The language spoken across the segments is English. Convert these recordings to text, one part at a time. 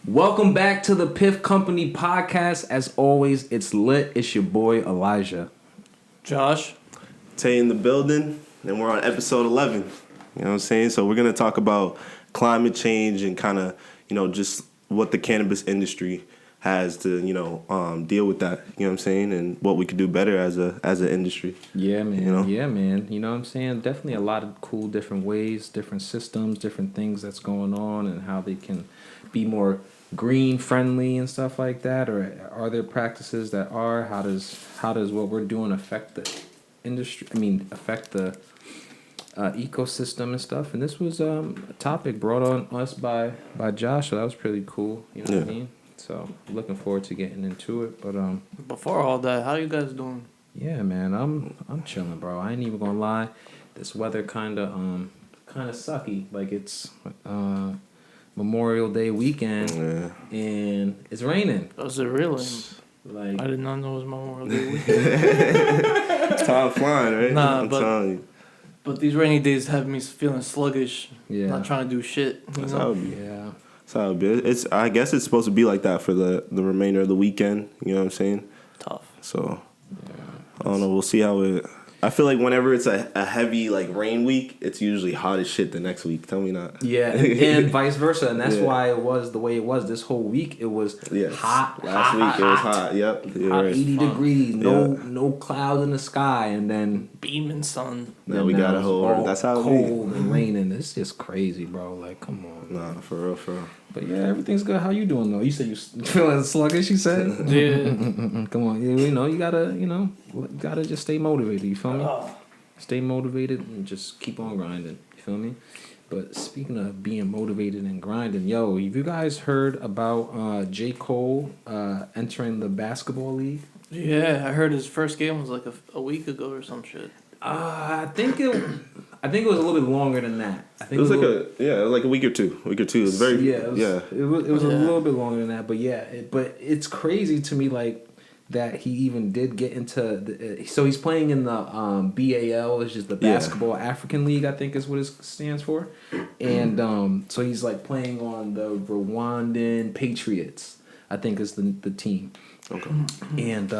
Welcome back to the Piff Company podcast. As always, it's lit. It's your boy Elijah. Josh. Tay in the building, and we're on episode 11. You know what I'm saying? So we're going to talk about climate change and kind of, just what the cannabis industry has to, deal with that. You know what I'm saying? And what we could do better as an industry. Yeah, man. You know? Yeah, man. You know what I'm saying? Definitely a lot of cool different ways, different systems, different things that's going on and how they can be more green friendly and stuff like that. Or are there practices that are? How does what we're doing affect the industry? Affect the ecosystem and stuff. And this was a topic brought on us by Josh, so that was pretty cool. You know what I mean? So looking forward to getting into it. But before all that, how you guys doing? Yeah, man, I'm chilling, bro. I ain't even gonna lie. This weather kind of sucky. Like it's Memorial Day weekend, and it's raining. Was it really? Like I did not know it was Memorial Day weekend. Time flying, right? I'm telling you. But these rainy days have me feeling sluggish. Yeah. Not trying to do shit. That's how it be. Yeah. That's how it be. I guess it's supposed to be like that for the remainder of the weekend. You know what I'm saying? Tough. So, Yeah. I don't know. We'll see how it... I feel like whenever it's a heavy rain week, it's usually hot as shit the next week. Tell me not. Yeah, and vice versa, and that's why it was the way it was this whole week. It was hot. Last week it was hot. Yep, hot, 80 degrees, no clouds in the sky, and then beaming sun. Now we got a whole. That's how it cold and raining. It's just crazy, bro. Like, come on. Nah, for real. But yeah, everything's good. How you doing though? You said you feeling sluggish. You said. Yeah. Come on, you gotta just stay motivated. You feel me? Stay motivated and just keep on grinding. You feel me? But speaking of being motivated and grinding, have you guys heard about J. Cole entering the basketball league? Yeah, I heard his first game was like a week ago or some shit. I think it was a little bit longer than that. I think it was like a week or two. It was very It was a little bit longer than that. But but it's crazy to me that he even did get into so he's playing in the BAL, which is the Basketball African League, I think is what it stands for. And so he's playing on the Rwandan Patriots, I think is the team. Okay. And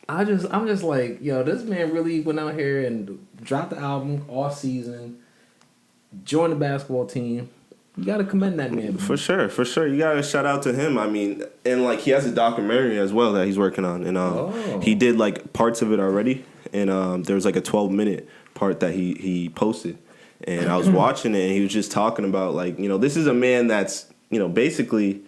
I'm just like, this man really went out here and dropped the album all season, joined the basketball team. You gotta commend that man. For sure. You gotta shout out to him. I mean, and he has a documentary as well that he's working on, and he did parts of it already, and there was a 12-minute part that he posted, and I was watching it, and he was just talking about this is a man that's basically.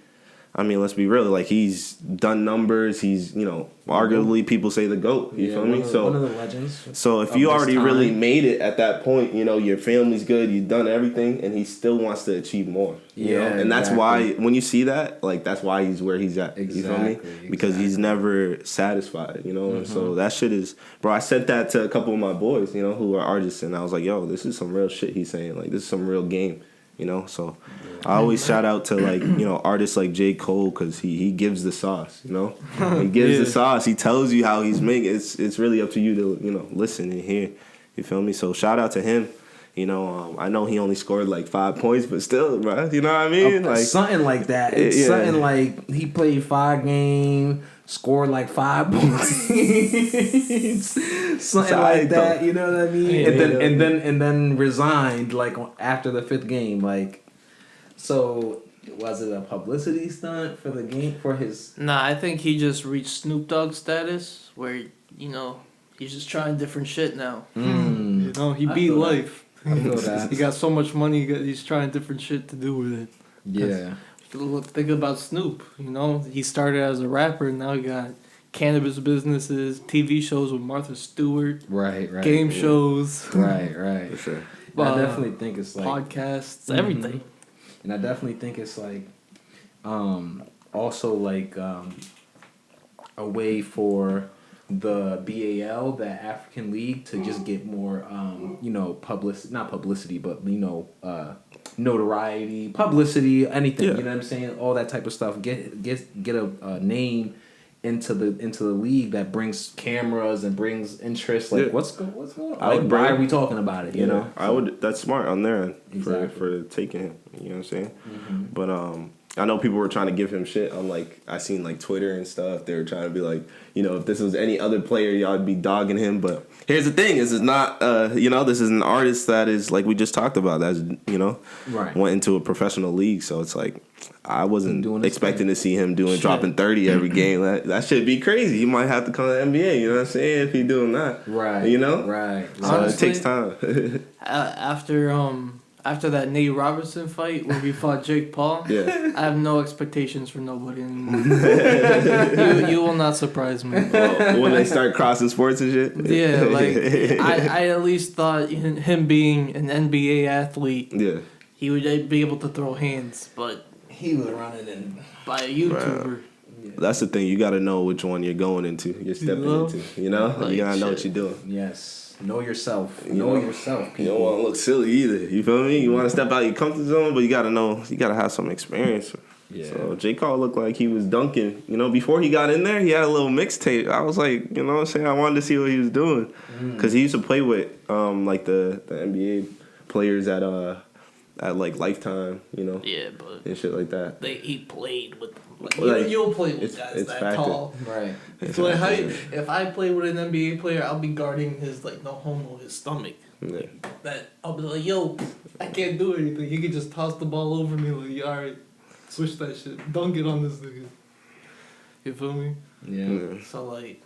I mean, let's be real. He's done numbers. He's, arguably people say the GOAT. You feel me? One of the legends. So if you already really made it at that point, your family's good. You've done everything, and he still wants to achieve more. Yeah, and that's why when you see that, that's why he's where he's at. Exactly, you feel me? Because he's never satisfied. And so that shit is, bro. I said that to a couple of my boys, who are artists, and I was like, yo, this is some real shit he's saying. This is some real game. So I always shout out to artists like J. Cole because he gives the sauce. He gives the sauce. He tells you how he's making. It's really up to you to listen and hear. You feel me? So shout out to him. I know he only scored 5 points, but still, bro. You know what I mean? Something like that. It's something like he played 5 games, scored 5 points, something like that. You know what I mean? And then resigned after the 5th game. So was it a publicity stunt for the game for his? Nah, I think he just reached Snoop Dogg status where he's just trying different shit now. He beat life. I feel that. He got so much money. He's trying different shit to do with it. Yeah. Think about Snoop. He started as a rapper, and now he got cannabis businesses, TV shows with Martha Stewart, right, game shows, right. For sure. I definitely think it's podcasts, everything. And I definitely think it's also a way for the BAL, the African League, to just get more, not publicity, but notoriety, publicity, anything. You know what I'm saying? All that type of stuff. Get a name into the league that brings cameras and brings interest. What's going on? Why are we talking about it? You know, I would. That's smart on their end exactly. for taking him. You know what I'm saying? Mm-hmm. But I know people were trying to give him shit on like I seen like Twitter and stuff. They were trying to be like, you know, if this was any other player, y'all would be dogging him. But here's the thing: this is not, you know, this is an artist that is like we just talked about. That's Right. went into a professional league. So it's like I wasn't Doing his expecting thing. to see him dropping 30 every game. That should be crazy. He might have to come to the NBA. You know what I'm saying? If he doing that, Right. You know, Right. So Honestly, it takes time. After that Nate Robinson fight where he fought Jake Paul, Yeah. I have no expectations for nobody anymore. you will not surprise me. When they start crossing sports and shit. Yeah, like I at least thought him being an NBA athlete, Yeah. he would be able to throw hands, but He was running in. by a YouTuber. That's the thing. You got to know which one you're going into. You're stepping into. You know, Like, you gotta know what shit. you're doing. Yes. Know yourself. You Know know, yourself, You people. don't want to look silly either. You feel me? You want to step out your comfort zone, but you gotta know. You gotta have some experience. Yeah. So J. Cole looked like he was dunking. You know, before he got in there, he had a little mixtape. I was like, you know what I'm saying? I wanted to see what he was doing. Because he used to play with like the NBA players at like Lifetime, you know, Yeah, but and shit like that. he played with. Like, you'll play with it's guys that factor. tall. Right. So like, if I play with an NBA player, I'll be guarding his like no homo his stomach. Yeah. That I'll be like, yo, I can't do anything. He can just toss the ball over me like, all right, switch that shit. Don't get on this nigga. You feel me? Yeah. So like,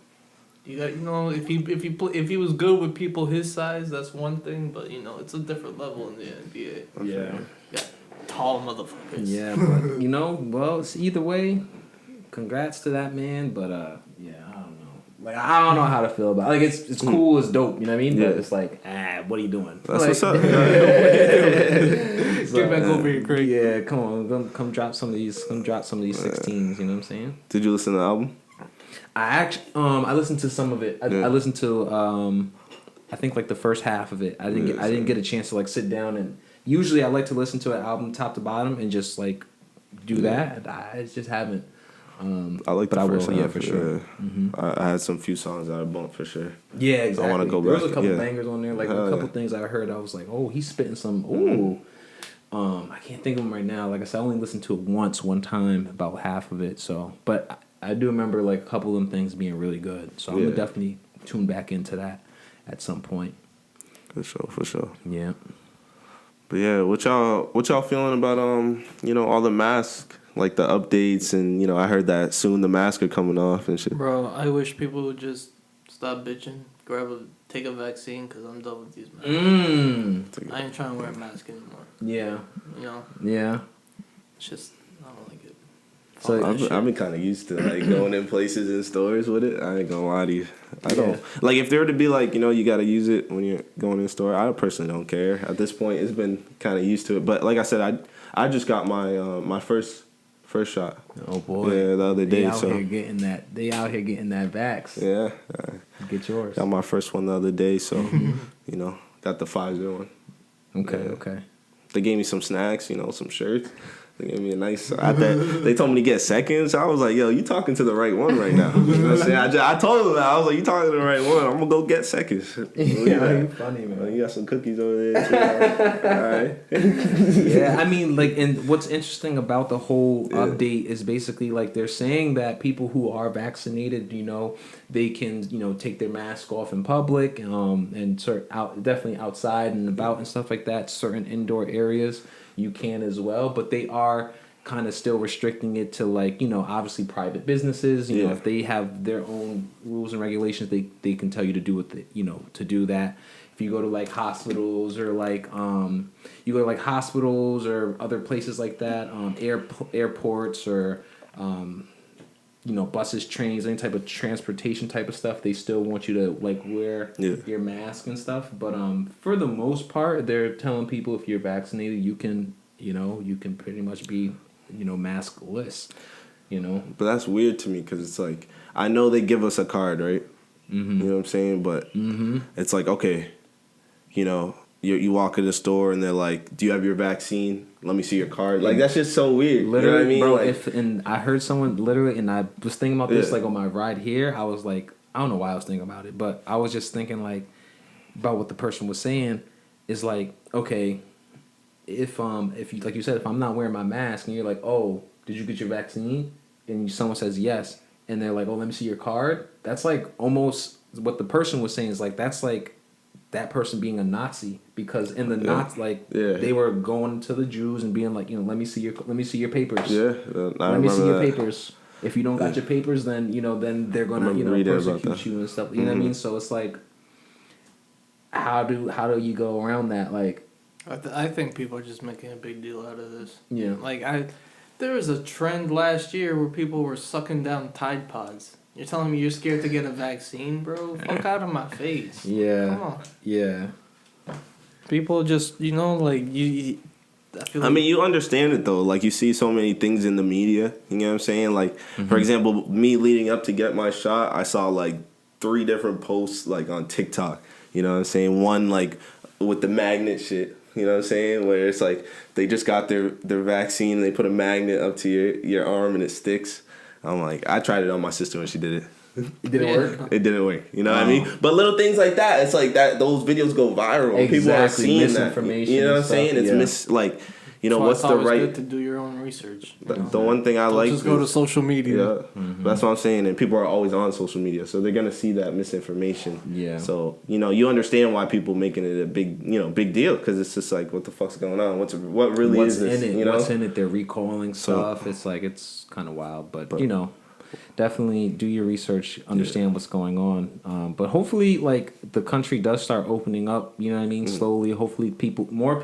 you got if he was good with people his size, that's one thing. But you know, it's a different level in the NBA. Yeah. Got tall motherfuckers. Yeah, but you know, well, it's either way, congrats to that man, but yeah, I don't know. Like I don't know how to feel about it. Like it's cool, it's dope, you know what I mean? Yeah. But it's like, what are you doing? That's Like, what's up. Get back over here, Craig. Yeah, come on, come drop some of these 16s, you know what I'm saying? Did you listen to the album? I listened to some of it. I listened to I think like the first half of it. I didn't get a chance to like sit down and usually I like to listen to an album top to bottom and just like do that. I just haven't. I like the but I first will, yeah, half, for sure. Yeah. I had some few songs that I bumped for sure. Yeah, exactly. I wanna go there was a back, couple yeah. bangers on there. Like a Hell couple yeah. things I heard. I was like, oh, he's spitting some. Ooh. I can't think of them right now. Like I said, I only listened to it one time, about half of it. So, but I do remember like a couple of them things being really good. So I'm gonna definitely tune back into that at some point. For sure. Yeah. But yeah, what y'all feeling about you know, all the masks, like the updates, and you know, I heard that soon the masks are coming off and shit. Bro, I wish people would just stop bitching, take a vaccine, because I'm done with these masks. I ain't trying to wear a mask anymore. Yeah. You know? Yeah. It's just, I don't like it. So I've been kind of used to like going in places and stores with it. I ain't gonna lie to you. I don't like if there were to be like, you know, you got to use it when you're going in the store. I personally don't care. At this point, it's been kind of used to it. But like I said, I just got my my first shot. Oh boy. Yeah, the other day. They out here getting that vax. Yeah. Get yours. Got my first one the other day, so you know, got the Pfizer one. Okay. Yeah. Okay. They gave me some snacks, you know, some shirts. They gave me a nice. They told me to get seconds. I was like, "Yo, you talking to the right one right now?" You know what I'm saying? I told them that. I was like, "You talking to the right one? I'm gonna go get seconds." Yeah, you funny, man. You got some cookies over there too. All right. Yeah, I mean, like, and what's interesting about the whole update is basically like they're saying that people who are vaccinated, you know, they can, you know, take their mask off in public, and definitely outside and about and stuff like that. Certain indoor areas you can as well, but they are kind of still restricting it to like, you know, obviously private businesses. You know, if they have their own rules and regulations, they can tell you to do to do that. If you go to like hospitals or like or other places like that, airports or you know, buses, trains, any type of transportation type of stuff, they still want you to like wear your mask and stuff. But for the most part, they're telling people if you're vaccinated, you can pretty much be, you know, maskless. You know, but that's weird to me because it's like I know they give us a card, right? Mm-hmm. You know what I'm saying? But it's like, okay, you know, you walk in the store and they're like, "Do you have your vaccine? Let me see your card." Like that's just so weird. Literally, you know what I mean? bro. Like, And I heard someone literally, and I was thinking about this like on my ride here. I was like, I don't know why I was thinking about it, but I was just thinking like about what the person was saying is like, okay, if you like you said, if I'm not wearing my mask and you're like, oh, did you get your vaccine? And someone says yes, and they're like, oh, let me see your card. That's like almost what the person was saying is like, that's like that person being a Nazi, because in the Nazi, like they were going to the Jews and being like, let me see your papers. Yeah, let me see your papers. If you don't got your papers, then then they're gonna persecute you and stuff. You know what I mean? So it's like, how do you go around that? Like, I think people are just making a big deal out of this. Yeah. Like there was a trend last year where people were sucking down Tide Pods. You're telling me you're scared to get a vaccine, bro? Fuck out of my face. Yeah. Come on. Yeah. People just, like, you I mean, you understand it, though. Like, you see so many things in the media. You know what I'm saying? Like, for example, me leading up to get my shot, I saw, like, 3 different posts, like, on TikTok. You know what I'm saying? One, like, with the magnet shit. You know what I'm saying? Where it's like they just got their vaccine and they put a magnet up to your arm and it sticks. I'm like, I tried it on my sister when she did it. It didn't work? It didn't work. You know what I mean? But little things like that, it's like that. Those videos go viral. Exactly. People are seeing Misinformation. You know what I'm saying? It's what's the right? It's good to do your own research. The one thing I like just go to social media. Yeah, that's what I'm saying. And people are always on social media, so they're gonna see that misinformation. Yeah. So you understand why people making it a big deal, because it's just like, what the fuck's going on? What really is this? In it? You know? What's in it? They're recalling stuff. It's like, it's kind of wild, but definitely do your research, understand what's going on. But hopefully, like, the country does start opening up. You know what I mean? Slowly. Hopefully,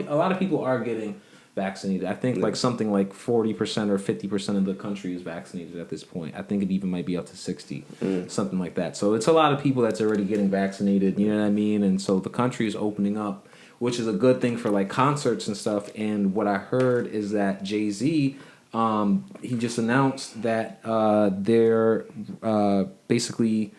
a lot of people are getting vaccinated. I think like something like 40% or 50% of the country is vaccinated at this point. I think it even might be up to 60, something like that. So it's a lot of people that's already getting vaccinated. You know what I mean? And so the country is opening up, which is a good thing for like concerts and stuff. And what I heard is that Jay-Z, he just announced that they're basically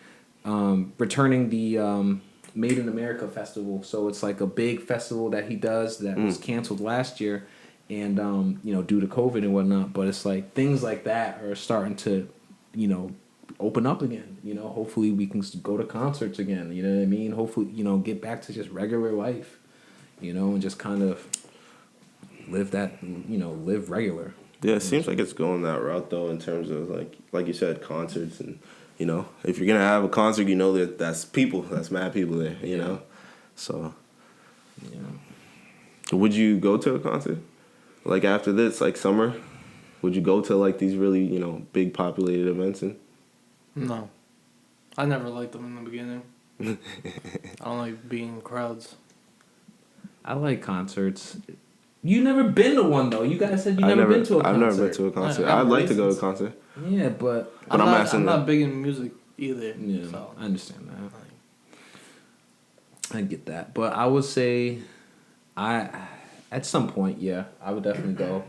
returning the Made in America festival. So it's like a big festival that he does that was canceled last year, and due to COVID and whatnot. But it's like things like that are starting to open up again. Hopefully we can go to concerts again. You know what I mean? Hopefully get back to just regular life. And just kind of live live regular. Yeah, it seems like it's going that route though, in terms of like you said, concerts. And if you're gonna have a concert, that's mad people there. You know, so would you go to a concert like after this, like summer? Would you go to like these really big populated events? No, I never liked them in the beginning. I don't like being in crowds. I like concerts. You never been to one though. You guys said you never been to a concert. I've never been to a concert. I'd like to go to a concert. Yeah, but I'm not big in music either. Yeah, so. I understand that. I get that, but I would say, at some point, I would definitely go.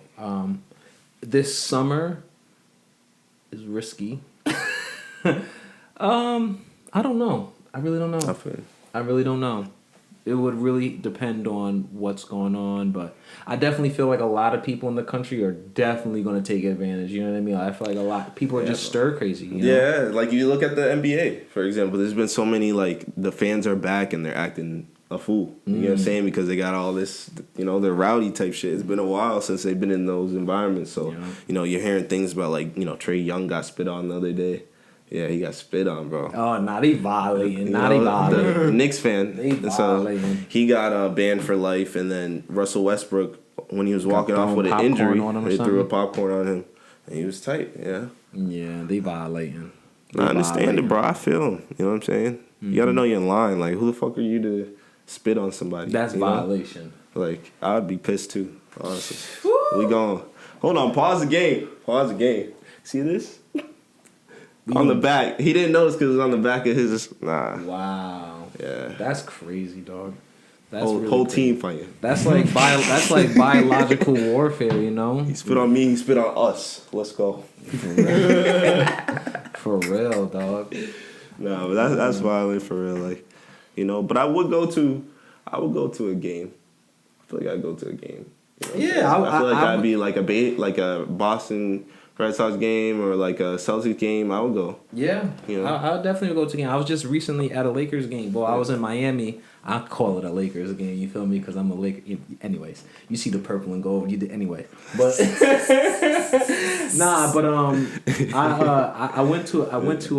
This summer is risky. I don't know. I really don't know. I really don't know. It would really depend on what's going on, but I definitely feel like a lot of people in the country are definitely going to take advantage. You know what I mean? I feel like a lot of people are just stir crazy. Yeah, like you look at the NBA, for example. There's been so many, like, the fans are back and they're acting a fool. You know what I'm saying? Because they got all this, they're rowdy type shit. It's been a while since they've been in those environments. So, you're hearing things about, like, Trae Young got spit on the other day. Yeah, he got spit on, bro. Oh, not he violating. The Knicks fan. He violating. So he got banned for life, and then Russell Westbrook, when he was walking off with an injury, they threw a popcorn on him, and he was tight. Yeah. Yeah, they violating. I understand it, bro. I feel him. You know what I'm saying? You got to know you're in line. Like, who the fuck are you to spit on somebody? That's violation. Like, I'd be pissed too, honestly. We going. Hold on. Pause the game. See this? On the back. He didn't notice because it was on the back of his. Nah. Wow. Yeah. That's crazy, dog. That's whole team fighting. That's like biological warfare, He spit on me. He spit on us. Let's go. For real, dog. No, but that's violent for real. Like, But I would go to a game. I feel like I'd go to a game. Yeah, I feel like I'd be like a Boston Red Sox game or like a Celtics game, I would go. Yeah, You know? I'll definitely go to a game. I was just recently at a Lakers game. Well, I was in Miami. I call it a Lakers game. You feel me? Because I'm a Laker. Anyways, you see the purple and gold. You did anyway. But nah. But I went to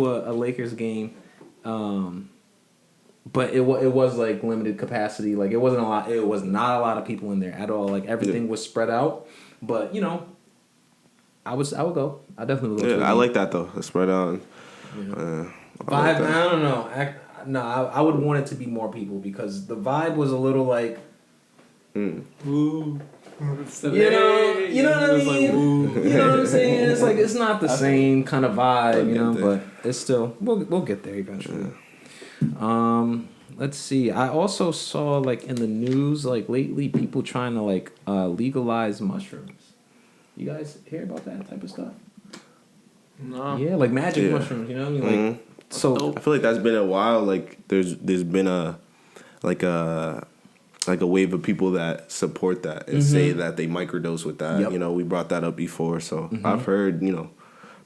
a Lakers game. But it was like limited capacity. Like it wasn't a lot. It was not a lot of people in there at all. Like everything was spread out. But you know, I would go. I definitely would go. Yeah, I like that though. The spread out. Vibe. like that. I don't know. I would want it to be more people because the vibe was a little like. Ooh. You know what I mean? You know what I'm saying? It's like it's not the same kind of vibe, you know, but it's still we'll get there eventually. Let's see. I also saw like in the news like lately people trying to like legalize mushrooms. You guys hear about that type of stuff? No. Yeah, like magic mushrooms, you know what I mean? Like so I feel like that's been a while. Like there's been a wave of people that support that and say that they microdose with that. Yep. You know, we brought that up before, so I've heard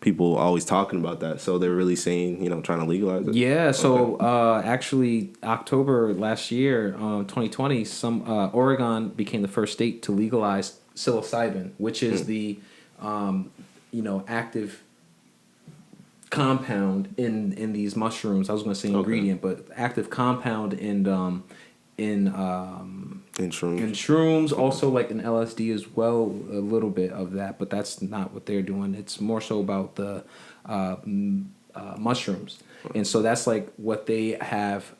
people always talking about that. So they're really saying trying to legalize it. yeah, so actually October last year, 2020, Oregon became the first state to legalize psilocybin, which is the active compound in these mushrooms. I was going to say ingredient, but active compound in shrooms, also like in LSD as well, a little bit of that, but that's not what they're doing. It's more so about the mushrooms. And so that's like what they have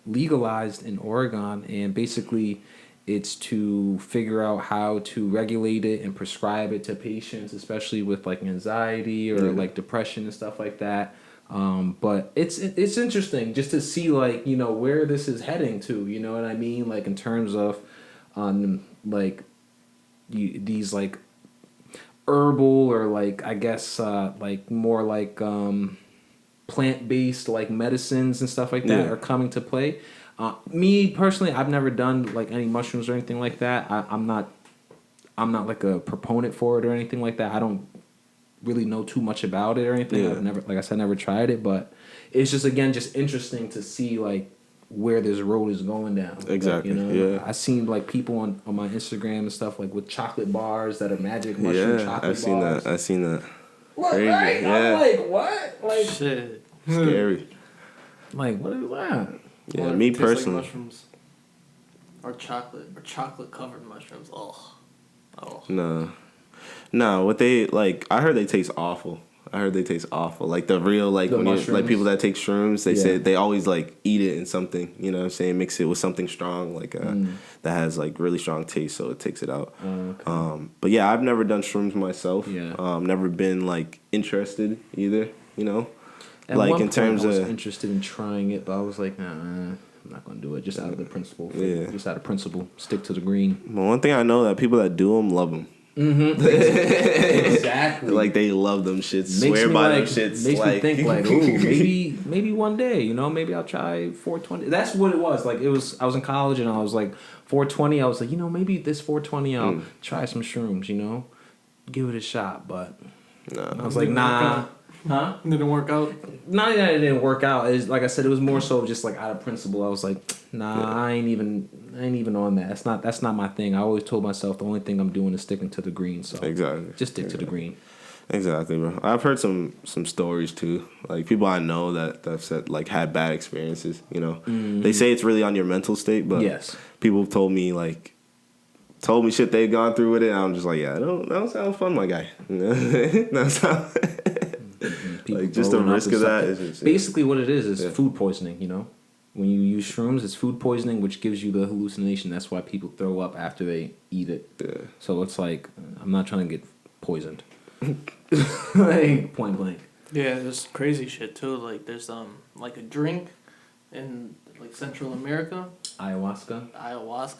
legalized in Oregon, and basically it's to figure out how to regulate it and prescribe it to patients, especially with like anxiety or like depression and stuff like that. But it's interesting just to see like where this is heading to, you know what I mean, like in terms of these like herbal or like I guess like more like plant-based like medicines and stuff like that are coming to play. Me personally, I've never done like any mushrooms or anything like that. I'm not like a proponent for it or anything like that. I don't really know too much about it or anything. I've never, like I said, never tried it, but it's just interesting to see like where this road is going down. Exactly. Like, I seen like people on my Instagram and stuff like with chocolate bars that are magic mushroom chocolate bars. I've seen that. Look, Crazy. right? Yeah. I'm like, what? Like Shit. Scary. Like what is that? Yeah, Or me it tastes like personally. mushrooms. Or chocolate covered mushrooms. Oh. No, what they like? I heard they taste awful. Like the real like The when you, like mushrooms? people that take shrooms, they Yeah. say they always like eat it in something. You know what I'm saying? Mix it with something strong like that has like really strong taste, so it takes it out. Okay. But yeah, I've never done shrooms myself. Yeah. Never been like interested either. You know, At like one in point terms I was of interested in trying it, but I was like, nah, I'm not gonna do it. Just out of the principle. Yeah. Just out of principle, stick to the green. but one thing I know that people that do them love them. Exactly. Like they love them shits. Makes Swear me by like, them shits. Makes like, me think like, ooh, maybe one day, maybe I'll try 420. That's what it was. Like I was in college and I was like 420. I was like, maybe this 420 I'll try some shrooms. Give it a shot. But I was like, nah. Huh? It didn't work out. Not that it didn't work out. It's like I said, it was more so just like out of principle. I was like, nah, I ain't even on that. That's not my thing. I always told myself the only thing I'm doing is sticking to the green. So exactly, just stick to the green. Exactly, bro. I've heard some stories too. Like people I know that have said like had bad experiences. They say it's really on your mental state, but Yes. people have told me shit they've gone through with it. And I'm just like, that don't sound fun, my guy. That sound. Like just the risk of that is just, basically what it is food poisoning. When you use shrooms, it's food poisoning, which gives you the hallucination. That's why people throw up after they eat it. Yeah. So it's like I'm not trying to get poisoned. Like point blank. Yeah, there's crazy shit too. Like there's like a drink in like Central America. Ayahuasca.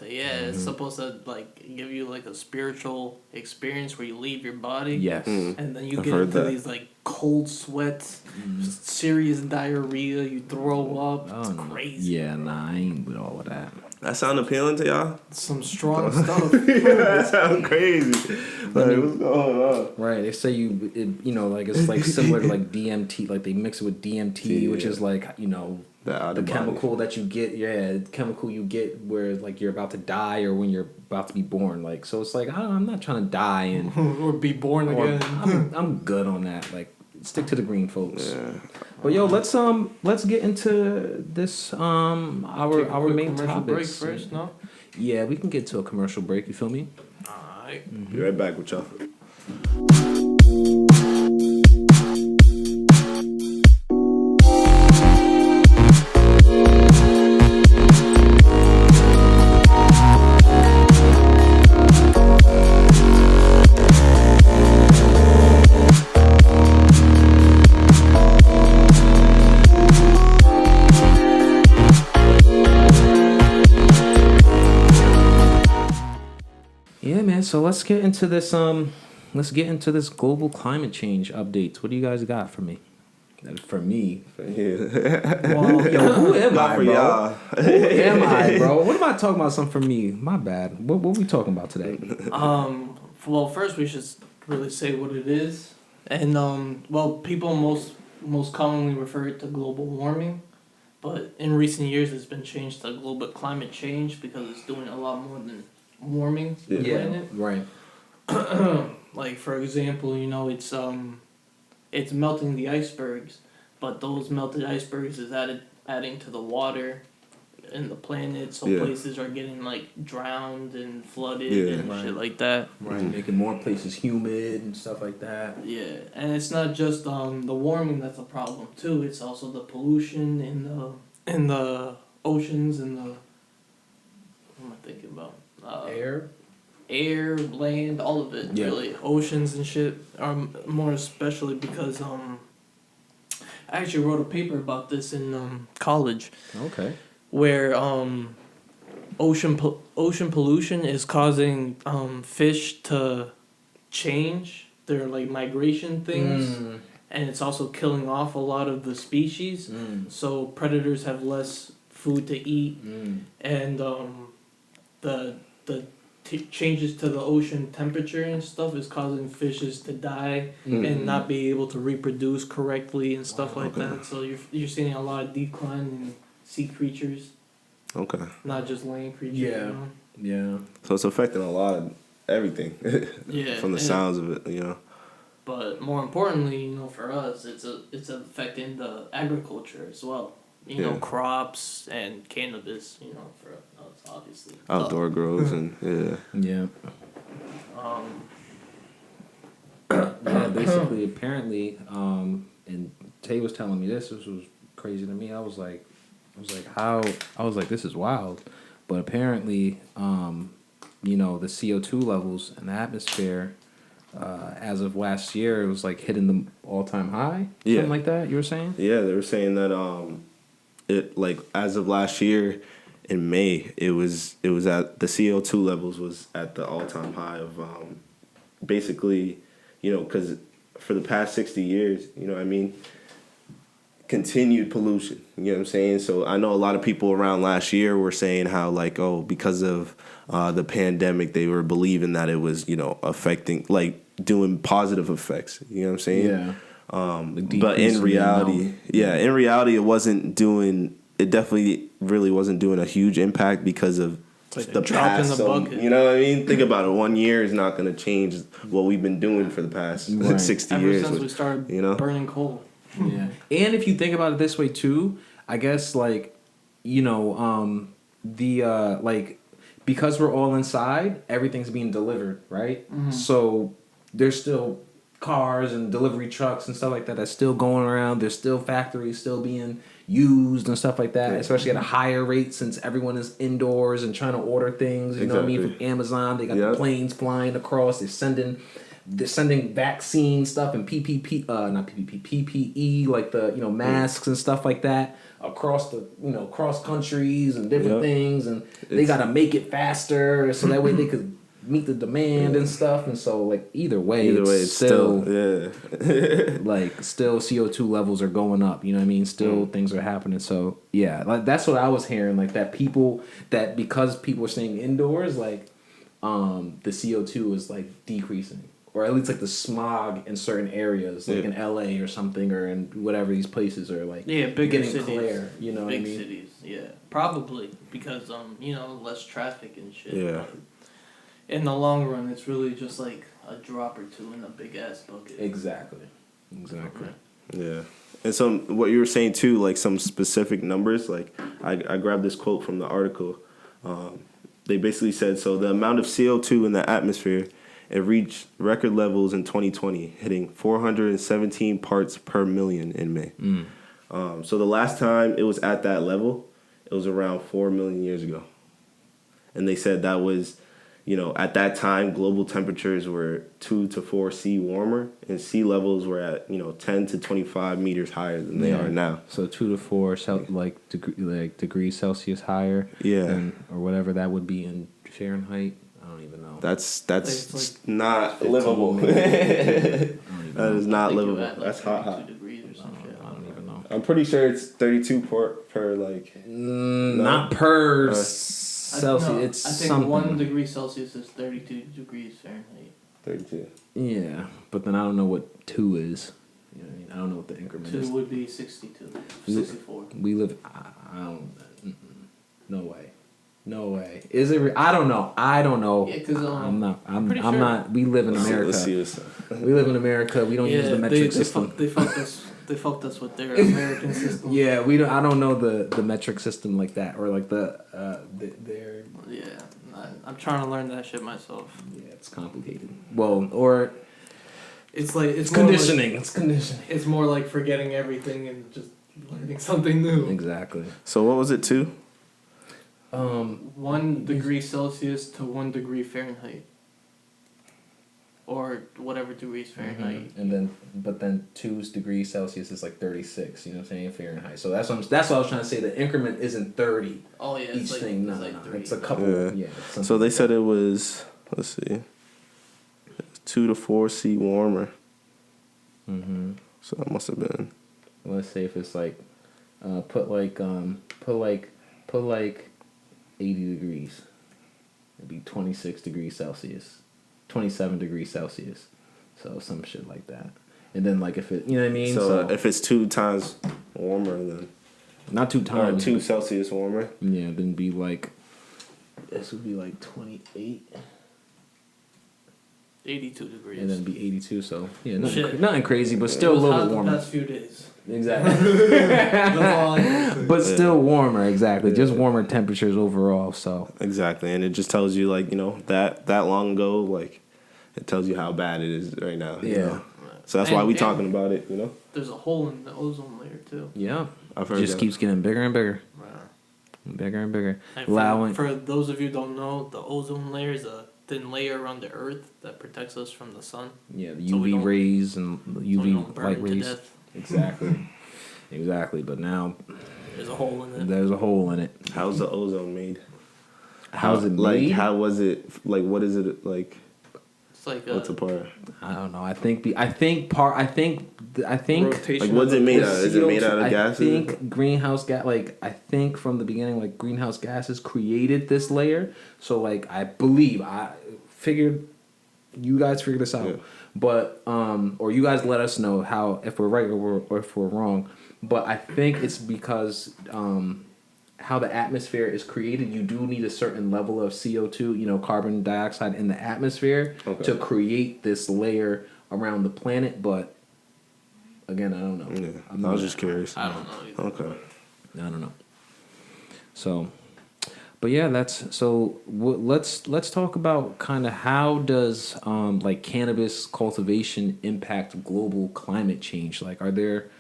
Yeah, it's supposed to like give you like a spiritual experience where you leave your body. Yes. And then you I've get heard into that. these like cold sweats, serious diarrhea, you throw up. It's crazy. Yeah, nah, I ain't with all of that. That sound appealing to y'all? Some strong stuff. That sound crazy. Like, what's going on? Right, they say like it's like similar to like DMT, like they mix it with DMT, which is like the chemical that you get, chemical you get where like you're about to die or when you're about to be born. Like so, it's like I'm not trying to die and or be born again. I'm good on that. Like stick to the green, folks. Yeah. But yo, let's get into this our main commercial topics. break first, no? Yeah, we can get to a commercial break. You feel me? Alright. Be right back with y'all. Yeah, man. So let's get into this. Let's get into this global climate change updates. What do you guys got for me? For me. Yeah. Well, yo, who am Not I, for bro? y'all. Who am I, bro? What am I talking about? Something for me? My bad. What we talking about today? Well, first we should really say what it is, and people most commonly refer it to global warming, but in recent years it's been changed to global climate change because it's doing a lot more than warming the planet. Right. Like for example, it's melting the icebergs, but those melted icebergs is adding to the water in the planet, so places are getting like drowned and flooded and shit like that. Right, making more places humid and stuff like that. Yeah, and it's not just the warming that's a problem too. It's also the pollution in the oceans and the what am I thinking about? Air, land, all of it. Really, oceans and shit are more especially because I actually wrote a paper about this in college. Okay. Where ocean pollution is causing fish to change their like migration things, and it's also killing off a lot of the species. So predators have less food to eat, and the changes to the ocean temperature and stuff is causing fishes to die and not be able to reproduce correctly and stuff like that. So you're seeing a lot of decline in sea creatures. Okay. Not just land creatures. Yeah. Yeah. So it's affecting a lot of everything. From the sounds of it, But more importantly, for us, it's affecting the agriculture as well. Crops and cannabis. For us, obviously. Outdoor grows and Yeah. Yeah. Basically, apparently, and Tay was telling me this. This was crazy to me. I was like, this is wild. But apparently, the CO2 levels in the atmosphere, as of last year, it was like hitting the all-time high. Something like that. You were saying? Yeah, they were saying that it like as of last year in May, it was at the CO2 levels was at the all-time high of basically, because for the past 60 years, continued pollution. You know what I'm saying? So I know a lot of people around last year were saying how like, because of the pandemic, they were believing that it was, affecting, like doing positive effects. You know what I'm saying? Yeah. But in reality, it definitely really wasn't doing a huge impact because of like the past. bucket. You know what I mean? Think about it. 1 year is not going to change what we've been doing for the past 60 years. Ever since we started burning coal. Yeah. And if you think about it this way too, I guess like, because we're all inside, everything's being delivered, right? Mm-hmm. So there's still cars and delivery trucks and stuff like that that's still going around. There's still factories still being used and stuff like that, especially at a higher rate since everyone is indoors and trying to order things, know what I mean, from Amazon. They got the planes flying across. They're sending vaccine stuff and PPE, like the masks and stuff like that across the cross countries and different things, and they got to make it faster so that way they could meet the demand and stuff. And so like either way, it's still yeah. like still CO2 levels are going up. You know what I mean? Still things are happening. So yeah, like that's what I was hearing. Like that because people are staying indoors, like the CO2 is like decreasing. Or at least like the smog in certain areas, like in LA or something, or in whatever these places are like. bigger getting cities. clear. You know what I Big mean? cities, probably because less traffic and shit. Yeah. But in the long run, it's really just like a drop or two in a big ass bucket. Exactly. Yeah. And some what you were saying too, like some specific numbers. Like I grabbed this quote from the article. They basically said so the amount of CO2 in the atmosphere. It reached record levels in 2020, hitting 417 parts per million in May. So the last time it was at that level, it was around 4 million years ago. And they said that was, at that time, global temperatures were 2 to 4 C warmer, and sea levels were at, 10 to 25 meters higher than they are now. So 2 to 4 degrees Celsius higher. Yeah. Or whatever that would be in Fahrenheit. I don't even know. That's Like not livable. That is not livable. At, That's hot. degrees or some shit. I don't even know. I'm pretty sure it's 32 per like. Not per Celsius. It's I think something. 1 degree Celsius is 32 degrees Fahrenheit. 32. Yeah, but then I don't know what 2 is. You know what I mean? I don't know what the increment 2 is. would be 62, 64. We live. I don't. No way. No way. Is it? I don't know. Yeah, because I'm not. I'm pretty sure. not. We live in America. Let's see what's We live in America. We don't use the metric system. They fucked us. They fucked us with their American system. Yeah, we don't. I don't know the metric system like that, or like their. Yeah, I'm trying to learn that shit myself. Yeah, it's complicated. Well, or it's like it's conditioning. It's conditioning. It's more like forgetting everything and just learning something new. Exactly. So what was it 2? 1 degree Celsius to 1 degree Fahrenheit. Or whatever degrees Fahrenheit. And then 2 degrees Celsius is like 36. You know what I'm saying? Fahrenheit. So that's what I was trying to say. The increment isn't 30. Oh yeah, Each thing. No, it's a couple. Yeah. Yeah. So they said it was. Let's see. 2 to 4 C warmer. So that must have been. Let's say if it's like, put like 80 degrees. It'd be 26 degrees Celsius, 27 degrees Celsius. So some shit like that. And then like if it, you know what I mean? So if it's 2 times warmer, then not 2 times. 2 Celsius warmer. Yeah, then be like, this would be like 28. 82 degrees. And then be 82. So yeah, nothing crazy, but still a it was little hot bit warmer. The past few days. Exactly. That's all I can say. But still warmer, exactly. Just warmer temperatures overall. So exactly, and it just tells you like that long ago, like it tells you how bad it is right now. Yeah. You know? So that's why we talking about it. There's a hole in the ozone layer too. Yeah. I've heard Just that. keeps getting bigger and bigger. Right. Bigger and bigger. And for those of you who don't know, the ozone layer is a thin layer around the Earth that protects us from the sun. Yeah, the UV rays and UV light rays. Death. Exactly. Exactly. But now There's a hole in it. there's a hole in it. How's the ozone made? How's it like? made? How was it? Like, what is it like? It's like What's the part? I don't know. I think rotation. Like, what's it made out of? the Is it made CO2 out of gases? I think greenhouse gas. Like I think from the beginning, like greenhouse gases created this layer. So like I believe I figured you guys figure this out, but or you guys let us know how if we're right or if we're wrong. But I think it's because how the atmosphere is created. You do need a certain level of CO2, carbon dioxide in the atmosphere to create this layer around the planet. But again, I don't know. Yeah, I was just curious. I don't know either. Okay. I don't know. So, but yeah, let's talk about kind of how does like cannabis cultivation impact global climate change? Like, are there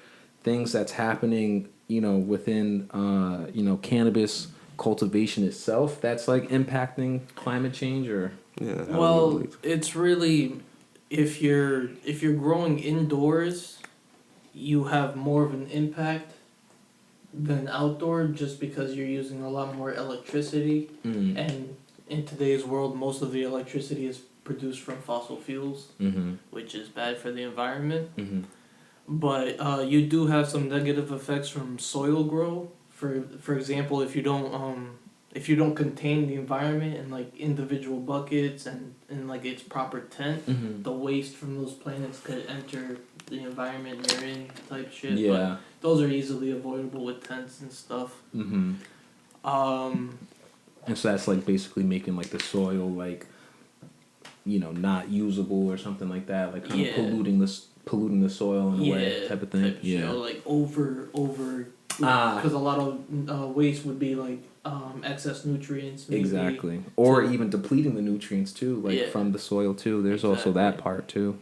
things that's happening, within cannabis cultivation itself that's like impacting climate change or? Yeah. Well, it's really if you're growing indoors, you have more of an impact than outdoor just because you're using a lot more electricity and in today's world, most of the electricity is produced from fossil fuels, Mm-hmm. which is bad for the environment. Mm-hmm. But you do have some negative effects from soil growth. For example, if you don't contain the environment in like individual buckets and in like its proper tent, Mm-hmm. the waste from those plants could enter the environment you're in, type shit. Yeah. But those are easily avoidable with tents and stuff. Mm-hmm. Um, And so that's like basically making like the soil like, not usable or something like that, like kind Yeah. of polluting the soil in a way type of thing. Shit, or like over because a lot of waste would be like excess nutrients. Maybe. Exactly. Or even depleting the nutrients too, like from the soil too. There's also that part too.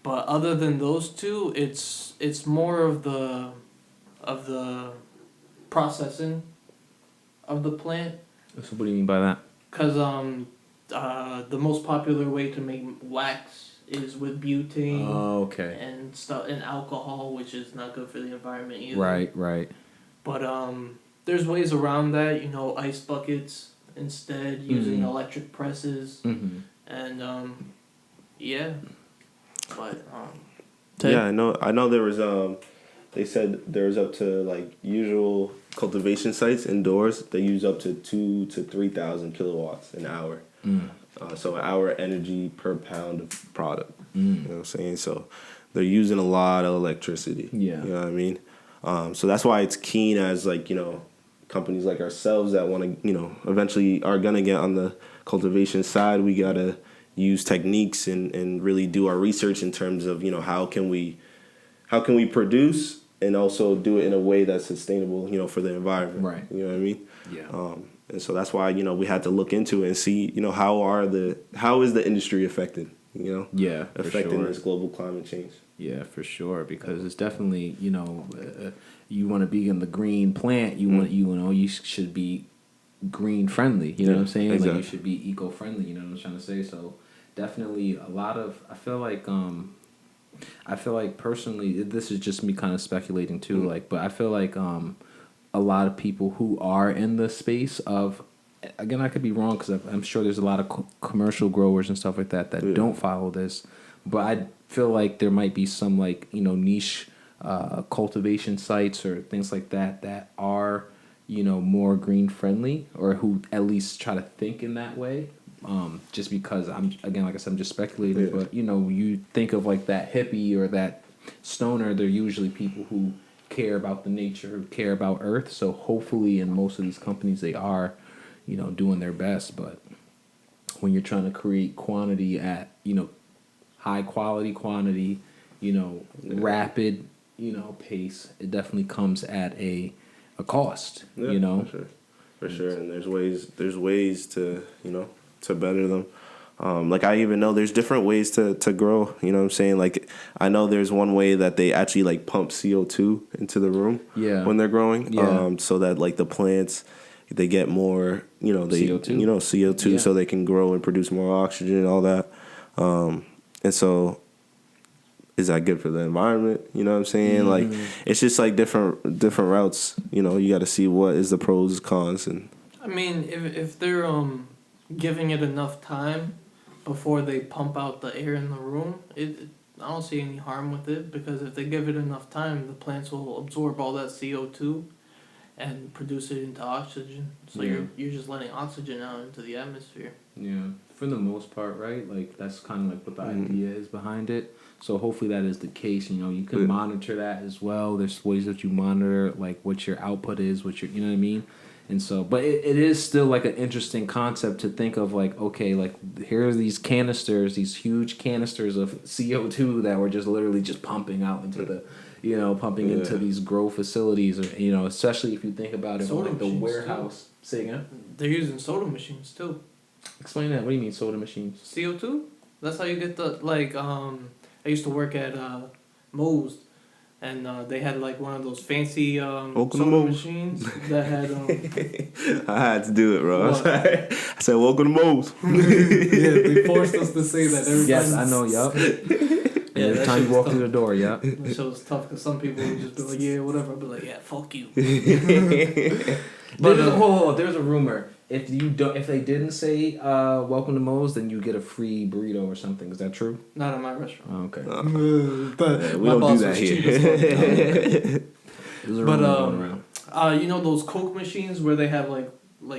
But other than those two, it's more of the processing of the plant. So what do you mean by that? Cause the most popular way to make wax is with butane. Oh, okay. And stuff and alcohol, which is not good for the environment either. Right. But there's ways around that. Ice buckets instead, using electric presses, and yeah. But yeah, I know there was they said there was up to like usual cultivation sites indoors, they use up to 2,000 to 3,000 kilowatts an hour. So an hour energy per pound of product. You know what I'm saying? So they're using a lot of electricity. Yeah. You know what I mean? So that's why it's keen as like, companies like ourselves that want to, eventually are going to get on the cultivation side. We got to use techniques and really do our research in terms of, how can we produce and also do it in a way that's sustainable, for the environment. Right. You know what I mean? Yeah. And so that's why, we had to look into it and see, how is the industry affected, Yeah, for affecting sure. this global climate change. Yeah, for sure. Because it's definitely, you want to be in the green plant. You should be green friendly. You know what I'm saying? Exactly. Like you should be eco friendly. You know what I'm trying to say? So definitely a lot of. I feel like personally, this is just me kind of speculating too. But I feel like a lot of people who are in the space of. Again, I could be wrong because I'm sure there's a lot of commercial growers and stuff like that don't follow this. But I feel like there might be some niche cultivation sites or things like that are more green friendly or who at least try to think in that way. Just because like I said, I'm just speculating. Yeah. But you think of like that hippie or that stoner, they're usually people who care about the nature, who care about Earth. So hopefully, in most of these companies, they are doing their best. But when you're trying to create quantity at high quality quantity, rapid, pace, it definitely comes at a cost, For sure. And there's ways to, to better them. Like I even know there's different ways to grow, you know what I'm saying? Like I know there's one way that they actually like pump CO2 into the room when they're growing. So that like the plants, they get more, CO2, CO2 so they can grow and produce more oxygen and all that. And so is that good for the environment? You know what I'm saying? Like it's just like different routes, you got to see what is the pros, cons. And I mean, if they're giving it enough time before they pump out the air in the room, I don't see any harm with it, because if they give it enough time, the plants will absorb all that CO2 and produce it into oxygen. So you're just letting oxygen out into the atmosphere. Yeah, for the most part, right? Like that's kind of like what the idea is behind it. So hopefully that is the case. You can monitor that as well. There's ways that you monitor like what your output is, what your, you know what I mean? And so, but it is still like an interesting concept to think of like, okay, like here's these canisters, these huge canisters of CO2 that we're just literally just pumping out into the, into these grow facilities, or, especially if you think about it, Soda like the machines, warehouse. Say again? They're using soda machines too. Explain that. What do you mean soda machines? CO2? That's how you get the, like, I used to work at Moe's, and they had like one of those fancy soda machines that had. I had to do it, bro. I said, "Welcome to Moe's." Yeah, they forced us to say that every time. Yes, I know. Yup. Every time you walk through the door, yeah. That shit was tough because some people would just be like, "Yeah, whatever." I'd be like, "Yeah, fuck you." But there's a rumor. if they didn't say welcome to Moe's, then you get a free burrito or something. Is that true? Not in my restaurant. Oh, okay. But Yeah, we my don't do boss that was here. cheap as fuck. There's a But rumor going around. you know those Coke machines where they have like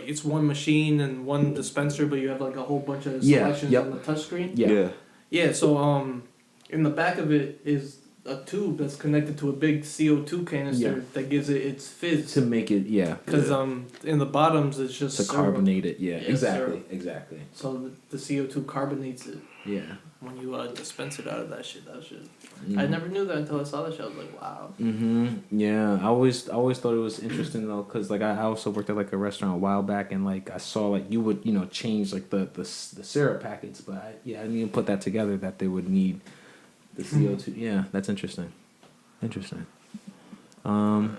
it's one machine and one dispenser, but you have like a whole bunch of selections on the touchscreen. Yeah. Yeah. So in the back of it is a tube that's connected to a big CO2 canister that gives it its fizz. To make it, Because in the bottoms it's just to syrup. carbonate it. Yeah. Syrup. Exactly. So the CO2 carbonates it Yeah. when you dispense it out of that shit. That shit. Mm. I never knew that until I saw that shit. I was like, wow. Yeah, I always thought it was interesting though, cause like I also worked at like a restaurant a while back, and like I saw like you would change like the syrup packets, but I didn't even put that together that they would need the CO2. Yeah, that's interesting. Interesting. What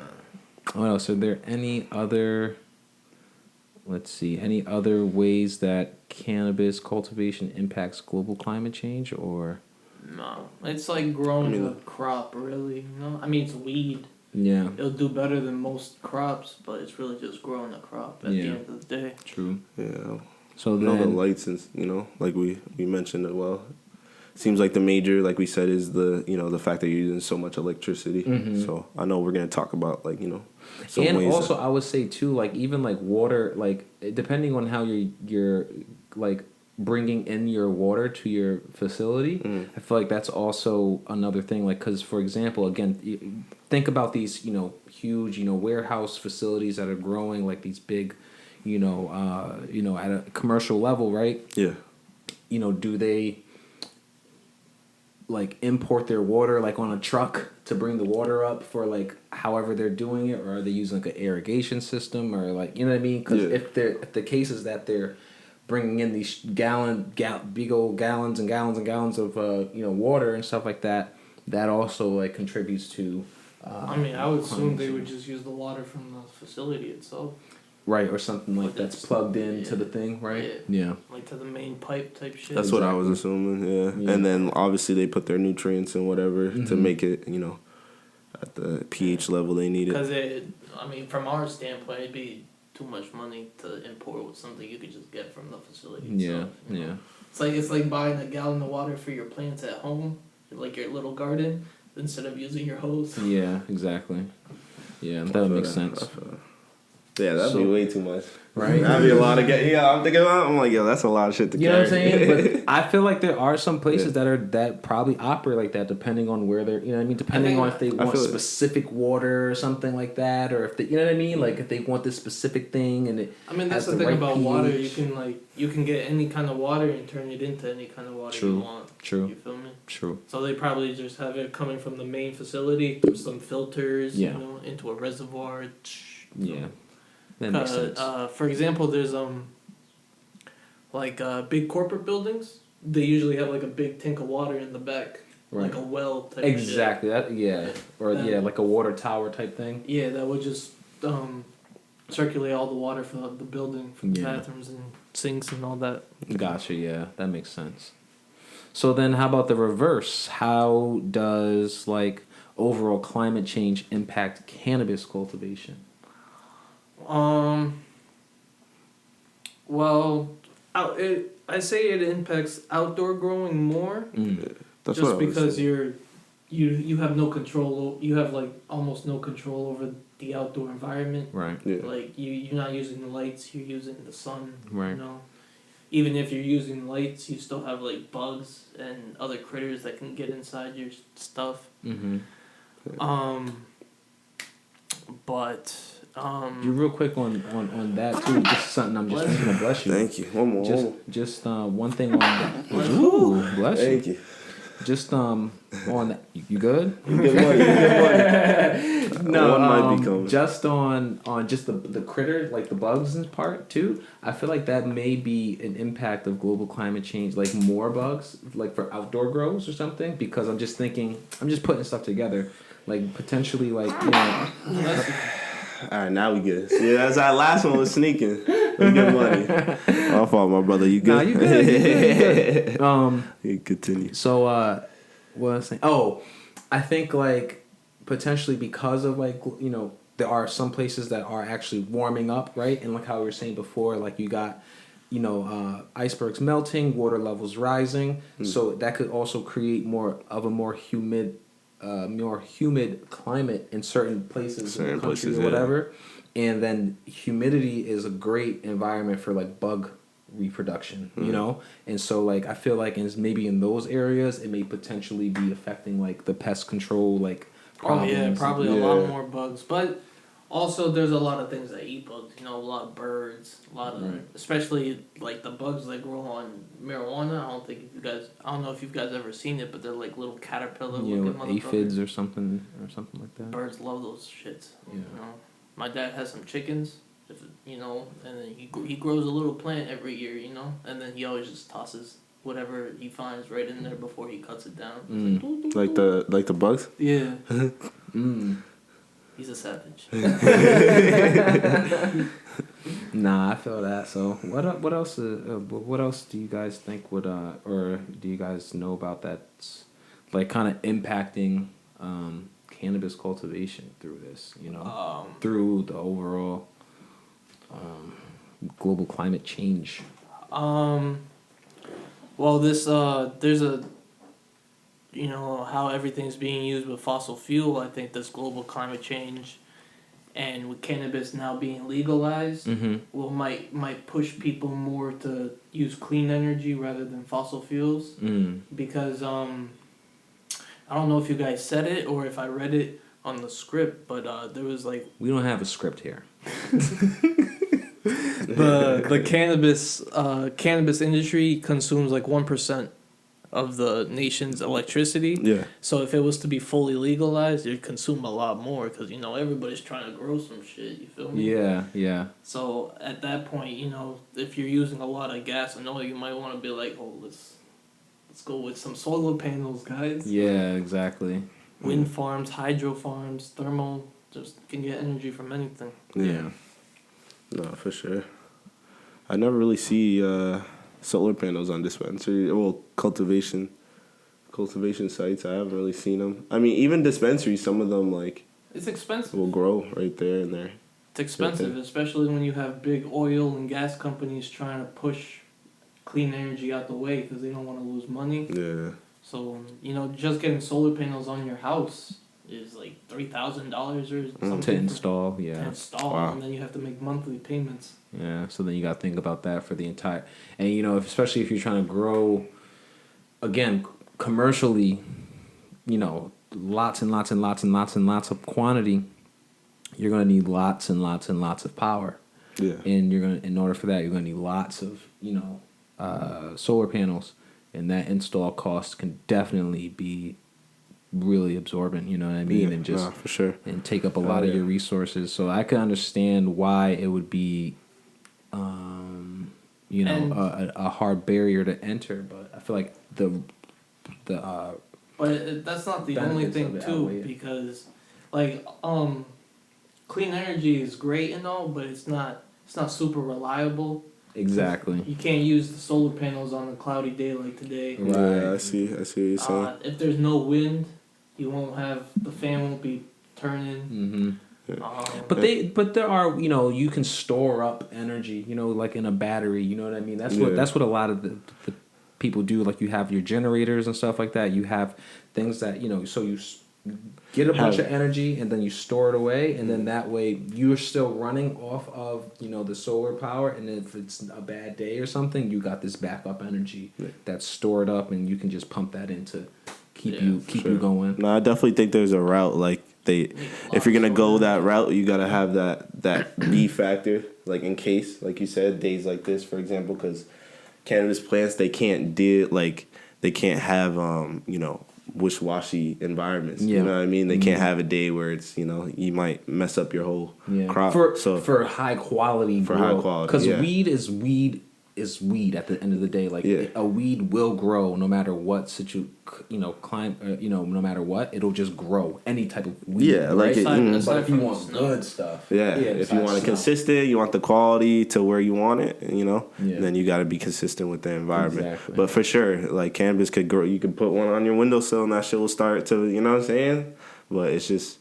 else? Are there any other? Let's see. Any other ways that cannabis cultivation impacts global climate change, or? No, it's like growing a crop, really. You know, I mean, it's weed. Yeah. It'll do better than most crops, but it's really just growing a crop at the end of the day. True. Yeah. So the then, lights and like we mentioned as well. Seems like the major, like we said, is the fact that you're using so much electricity. Mm-hmm. So I know we're gonna talk about some and ways also I would say too, like even like water, like depending on how you're like bringing in your water to your facility, I feel like that's also another thing. Like, because for example, again, think about these huge warehouse facilities that are growing like these big, at a commercial level, right? Yeah. Do they like import their water like on a truck to bring the water up for like however they're doing it, or are they using like an irrigation system, or like what I mean? Because if the case is that they're bringing in these big old gallons and gallons and gallons of water and stuff like that, that also like contributes to. I mean, I would assume they would just use the water from the facility itself. Right, or something like that's plugged into the thing, right? Yeah. Like to the main pipe type shit. That's what I was assuming, yeah. And then obviously they put their nutrients and whatever to make it, at the pH level they need it. Because from our standpoint, it'd be too much money to import with something you could just get from the facility itself. Yeah. It's like buying a gallon of water for your plants at home, like your little garden, instead of using your hose. Yeah, exactly. Yeah, that would make sense. Yeah, that'd be way too much. Right? That'd be a lot of I'm thinking about it, I'm like, yo, that's a lot of shit to carry. You know what I'm saying? But I feel like there are some places that probably operate like that, depending on where they're, depending on if they want specific water or something like that, or if they, like if they want this specific thing and it. I mean, that's the thing about water. You can get any kind of water and turn it into any kind of water you want. True. You feel me? True. So they probably just have it coming from the main facility through some filters, into a reservoir. Yeah. That makes sense. For example, there's big corporate buildings. They usually have like a big tank of water in the back, like a well type. Exactly. Like a water tower type thing. Yeah, that would just circulate all the water for the building, from the bathrooms and sinks and all that. Gotcha. Yeah, that makes sense. So then, how about the reverse? How does like overall climate change impact cannabis cultivation? I say it impacts outdoor growing more. That's just because you have no control. You have like almost no control over the outdoor environment. Right. Yeah. Like you're not using the lights. You're using the sun. Right. Even if you're using lights, you still have like bugs and other critters that can get inside your stuff. Mm-hmm. But you're real quick on that too. Just something I'm just gonna bless you. Thank you. One more. Just one thing on that. Ooh, bless you. Thank you. Just on that. You good? You get money. No, one might be coming. Just on just the critter, like the bugs and part too. I feel like that may be an impact of global climate change, like more bugs, like for outdoor grows or something. Because I'm just putting stuff together, like potentially like All right, now we good. See, that's our last one was sneaking. We get money. My fault, my brother. You good? Nah, you good. You good. You continue. So, what was I saying? Oh, I think like potentially because of like there are some places that are actually warming up, right? And like how we were saying before, like you got, icebergs melting, water levels rising, so that could also create more humid climate in certain places in the Certain country places, or yeah. whatever. And then humidity is a great environment for like bug reproduction, and so like I feel like maybe in those areas it may potentially be affecting like the pest control like Oh problems. yeah, probably a Yeah. lot more bugs, but also there's a lot of things that eat bugs. A lot of birds, a lot of, especially like the bugs that grow on marijuana. I don't know if you guys ever seen it, but they're like little caterpillar looking motherfuckers. Aphids or something like that. Birds love those shits. Yeah. My dad has some chickens. And then he grows a little plant every year. And then he always just tosses whatever he finds right in there before he cuts it down. It's doo, doo, Like doo. the bugs. Yeah. Mm. He's a savage. Nah, I feel that. So what else? What else do you guys think would or do you guys know about that's like kind of impacting cannabis cultivation through this? Through the overall global climate change. Well, there's how everything's being used with fossil fuel. I think this global climate change, and with cannabis now being legalized, might push people more to use clean energy rather than fossil fuels. Because I don't know if you guys said it or if I read it on the script, but there was like We don't have a script here. the cannabis industry consumes like 1% of the nation's electricity. Yeah. So if it was to be fully legalized, it'd consume a lot more because everybody's trying to grow some shit. You feel me? Yeah. So at that point, if you're using a lot of gas and oil, you might want to be like, oh, let's go with some solar panels, guys. Yeah, exactly. Wind farms, hydro farms, thermal, just can get energy from anything. Yeah. No, for sure. I never really see solar panels on dispensary. Well, cultivation sites. I haven't really seen them. I mean, even dispensaries, some of them like It's expensive. will grow right there and there. It's expensive, especially when you have big oil and gas companies trying to push clean energy out the way because they don't want to lose money. Yeah. So, just getting solar panels on your house is like $3,000 or something. To install, To yeah. install, Wow. and then you have to make monthly payments. Yeah, so then you got to think about that for the entire, and especially if you're trying to grow, again, commercially, lots and lots and lots and lots and lots of quantity, you're gonna need lots and lots and lots of power, Yeah. and in order for that, you're gonna need lots of solar panels, and that install cost can definitely be really absorbent. You know what I mean? Yeah, And just for sure. and take up a lot of yeah. your resources. So I can understand why it would be, a hard barrier to enter. But I feel like But that's not the only benefits thing of it too, outweigh it. because clean energy is great and all, but it's not super reliable. exactly. You can't use the solar panels on a cloudy day like today. Right. Yeah, I see what you're saying. If there's no wind, the fan won't be turning. Mm-hmm. Um, But there are you can store up energy like in a battery. You know what I mean? That's Yeah. what a lot of the people do. Like you have your generators and stuff like that. You have things that so you get a bunch of energy and then you store it away, and then that way you're still running off of the solar power. And if it's a bad day or something, you got this backup energy that's stored up, and you can just pump that in to keep you going. No, I definitely think there's a route like if you're gonna go that route, you gotta have that B factor, like in case, like you said, days like this, for example, because cannabis plants they can't have wish-washy environments. Yeah. You know what I mean? They can't have a day where it's you might mess up your whole crop. For high quality, high quality, because yeah. weed is weed at the end of the day. Like a weed will grow no matter what no matter what, it'll just grow. Any type of weed. Yeah, like right? But if you want good stuff, if you want it consistent, you want the quality to where you want it, Yeah. then you got to be consistent with the environment. Exactly. But for sure, like cannabis could grow. You could put one on your windowsill, and that shit will start to, you know what I'm saying? But it's just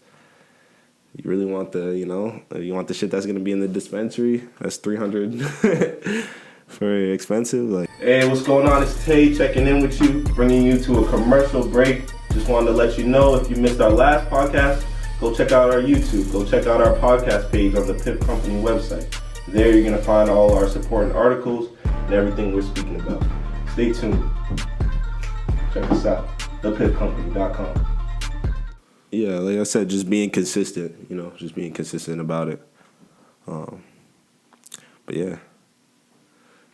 You really want you want the shit that's gonna be in the dispensary. That's $300. Very expensive. Like, hey, what's going on? It's Tay checking in with you, bringing you to a commercial break. Just wanted to let you know if you missed our last podcast, go check out our YouTube. Go check out our podcast page on the Piff Company website. There you're gonna find all our supporting articles and everything we're speaking about. Stay tuned. Check us out, thepiffcompany.com. Yeah, like I said, just being consistent, just being consistent about it. But yeah,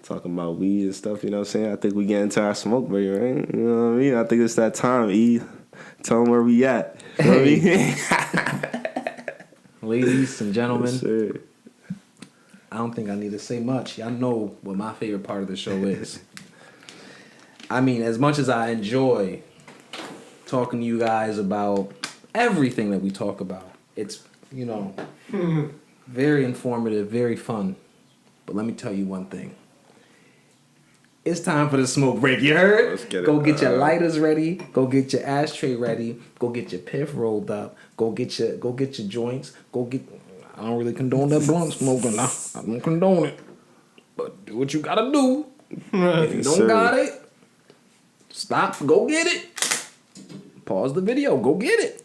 talking about weed and stuff, you know what I'm saying? I think we get into our smoke break, right? You know what I mean? I think it's that time, E. Tell them where we at. You know what I mean? Ladies and gentlemen, Yes, sir. I don't think I need to say much. Y'all know what my favorite part of the show is. I mean, as much as I enjoy talking to you guys about everything that we talk about, it's, very informative, very fun. But let me tell you one thing. It's time for the smoke break, you heard? Let's get it. Go get your lighters ready. Go get your ashtray ready. Go get your piff rolled up. Go get your joints. I don't really condone that blunt smoking. Nah, I don't condone it. But do what you gotta do. If you don't got it, stop. Go get it. Pause the video. Go get it.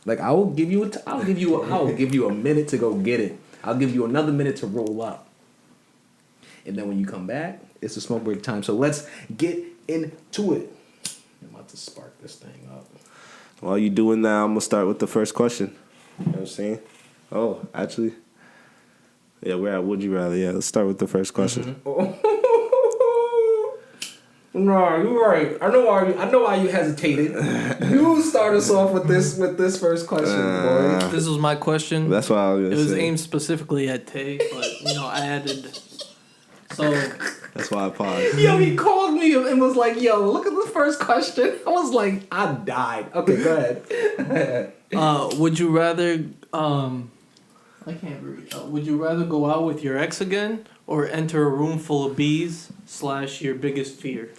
Like, I'll give you a minute to go get it. I'll give you another minute to roll up. And then when you come back, it's a smoke break time. So let's get into it. I'm about to spark this thing up. While you doing that, I'm going to start with the first question. You know what I'm saying? Oh, actually. Yeah, we're at Would You Rather. Yeah, let's start with the first question. Mm-hmm. No, you're right. I know why you hesitated. You start us off with this first question, boy. This was my question. That's what I was going to say. It was aimed specifically at Tay, but I added. So that's why I paused. Yo, he called me and was like, "Yo, look at the first question." I was like, I died. Okay, go ahead. Would you rather? I can't read. Would you rather go out with your ex again, or enter a room full of bees / your biggest fear?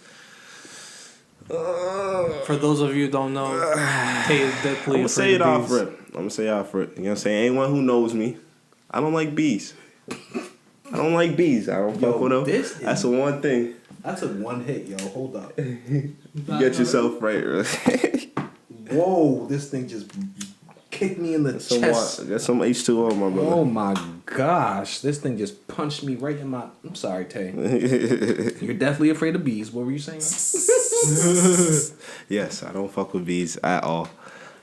For those of you who don't know, Tay is definitely afraid of bees. I'm gonna say it off rip. You know what I'm saying? Anyone who knows me, I don't like bees. I don't like bees. I don't fuck with them. That's the one thing. I took one hit, yo. Hold up. Get yourself right. Whoa, this thing just kicked me in the chest. Got some H2O, my brother. Oh my gosh. This thing just punched me right in my... I'm sorry, Tay. You're definitely afraid of bees. What were you saying? Yes, I don't fuck with bees at all.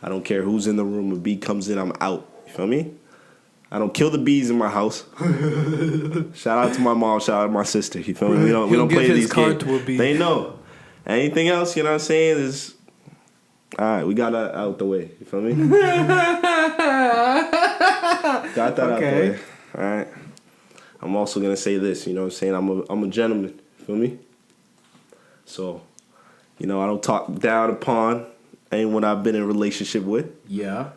I don't care who's in the room. A bee comes in, I'm out. You feel me? I don't kill the bees in my house. Shout out to my mom. Shout out to my sister. You feel me? We don't play these games. They know. Anything else, you know what I'm saying, is... All right, we got that out the way. You feel me? Got that out the way. All right. I'm also going to say this, you know what I'm saying? I'm a gentleman. You feel me? So, I don't talk down upon anyone I've been in a relationship with. Yeah.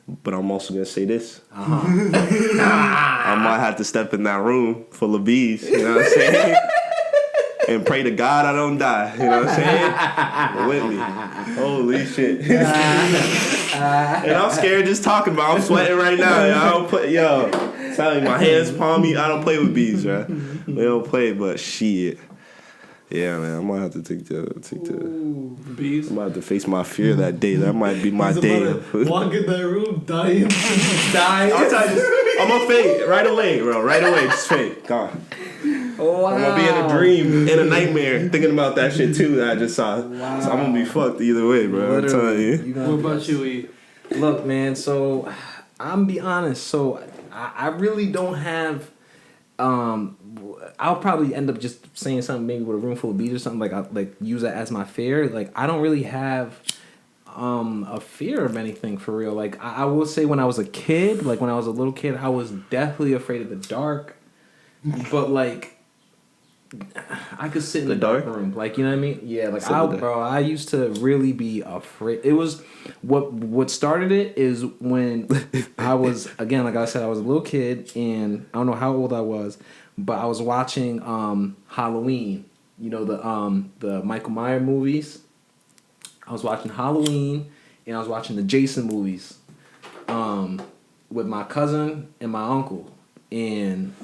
But I'm also going to say this. I might have to step in that room full of bees. You know what I'm saying? And pray to God I don't die. You know what I'm saying? With me. Holy shit. And I'm scared just talking about it. I'm sweating right now. Tell me, my hands palmy. I don't play with bees, right? We don't play, but shit. Yeah, man, I might have to take the bees. I might have to face my fear that day. That might be my day. Walk in that room, dying. I'll tell you, I'm gonna fade right away, bro. Right away, just fade. Gone. Wow. I'm gonna be in a dream, in a nightmare, thinking about that shit too that I just saw. Wow. So I'm gonna be fucked either way, bro. I'm telling you. What about you, E? Look, man. So I'm gonna be honest. So I really don't have. I'll probably end up just saying something maybe with a room full of bees or something like use that as my fear. Like I don't really have a fear of anything for real. Like I will say when I was a kid, like when I was a little kid, I was definitely afraid of the dark. But like I could sit in the dark room, like, you know what I mean? Yeah, like I used to really be afraid. It was what started it is when I was, again, like I said, I was a little kid and I don't know how old I was, but I was watching Halloween. You know, the Michael Myers movies. I was watching Halloween and I was watching the Jason movies. with my cousin and my uncle, and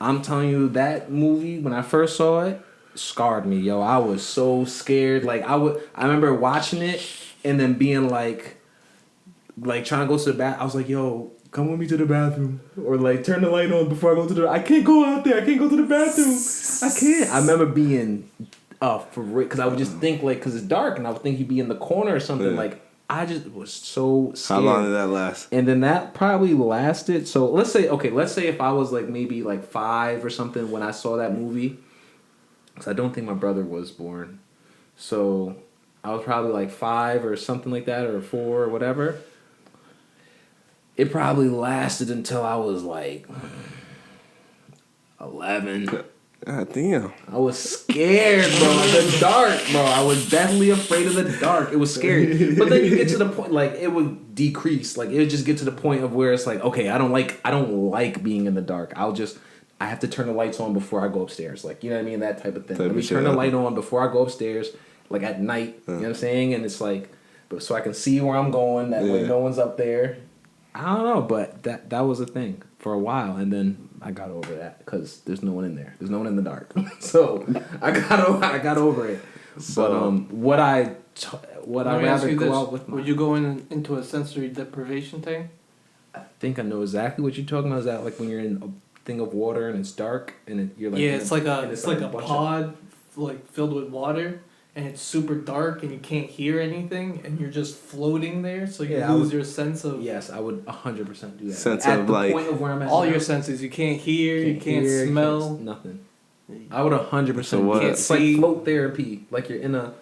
I'm telling you that movie when I first saw it scarred me, yo. I was so scared. Like I remember watching it and then being like trying to go to the bath. I was like, yo, come with me to the bathroom, or like turn the light on before I go to the. I can't go out there. I can't go to the bathroom. I can't. I remember being for real, because I would just think like, because it's dark, and I would think he'd be in the corner or something. Yeah. Like I just was so scared. How long did that last? And then that probably lasted. So let's say if I was like maybe like 5 or something when I saw that movie, because I don't think my brother was born. So I was probably like 5 or something like that, or 4 or whatever. It probably lasted until I was like 11. God damn. I was scared, bro. The dark, bro. I was definitely afraid of the dark. It was scary. But then you get to the point, like, it would decrease. Like, it would just get to the point of where it's like, okay, I don't like being in the dark. I have to turn the lights on before I go upstairs. Like, you know what I mean? That type of thing. Let me turn the light on before I go upstairs, like at night. You know what I'm saying? And it's like, but so I can see where I'm going. That way no one's up there. I don't know, but that was a thing for a while, and then I got over that because there's no one in there. There's no one in the dark. So I got over it. So, but would I rather go out with my... Would you go into a sensory deprivation thing? I think I know exactly what you're talking about. Is that like when you're in a thing of water and it's dark and you're like... Yeah, it's like a bunch pod like filled with water, and it's super dark and you can't hear anything, and you're just floating there, so you lose your sense of... Yes, I would 100% do that. Sense at of the like... point of where I'm at all now, your senses. You can't hear, you can't smell. nothing. I would 100% So do what? that. It's like float therapy. Like you're in a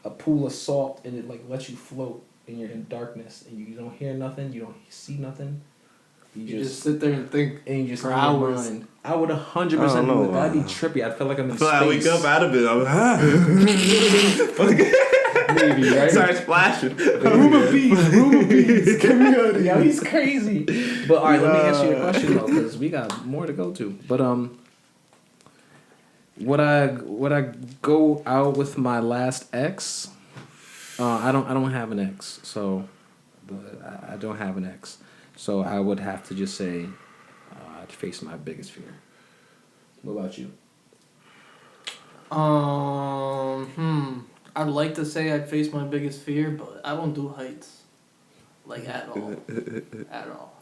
pool of salt and it like lets you float and you're in darkness and you don't hear nothing, you don't see nothing. You just sit there and think and you just for hours. mind. I would 100% do know. it. That'd be trippy. I feel like I'm in I feel space. like I wake up out of it. I'm Maybe, right? Start splashing. Room of peace. Get me out of here. He's crazy. But all right, let me ask you a question though, because we got more to go to. But would I go out with my last ex? I don't have an ex, so I don't have an ex. So I would have to just say I'd face my biggest fear. What about you? I'd like to say I'd face my biggest fear, but I don't do heights. Like, at all. At all.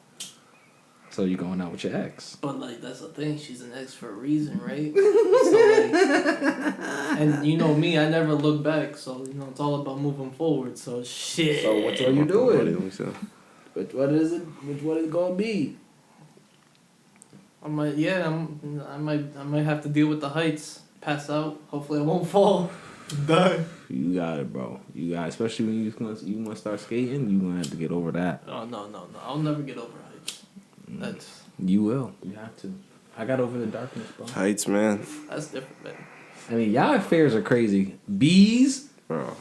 So you're going out with your ex? But, like, that's the thing. She's an ex for a reason, right? So, like... And you know me, I never look back, so, you know, it's all about moving forward, so shit. So what are you doing? Which one is it? Which one is it gonna be? I might have to deal with the heights. Pass out. Hopefully I won't fall. Die. You got it, bro. You got it. Especially when you want to start skating, you gonna have to get over that. Oh, no. I'll never get over heights. That's... You will. You have to. I got over the darkness, bro. Heights, man. That's different, man. I mean, y'all affairs are crazy. Bees, Bro.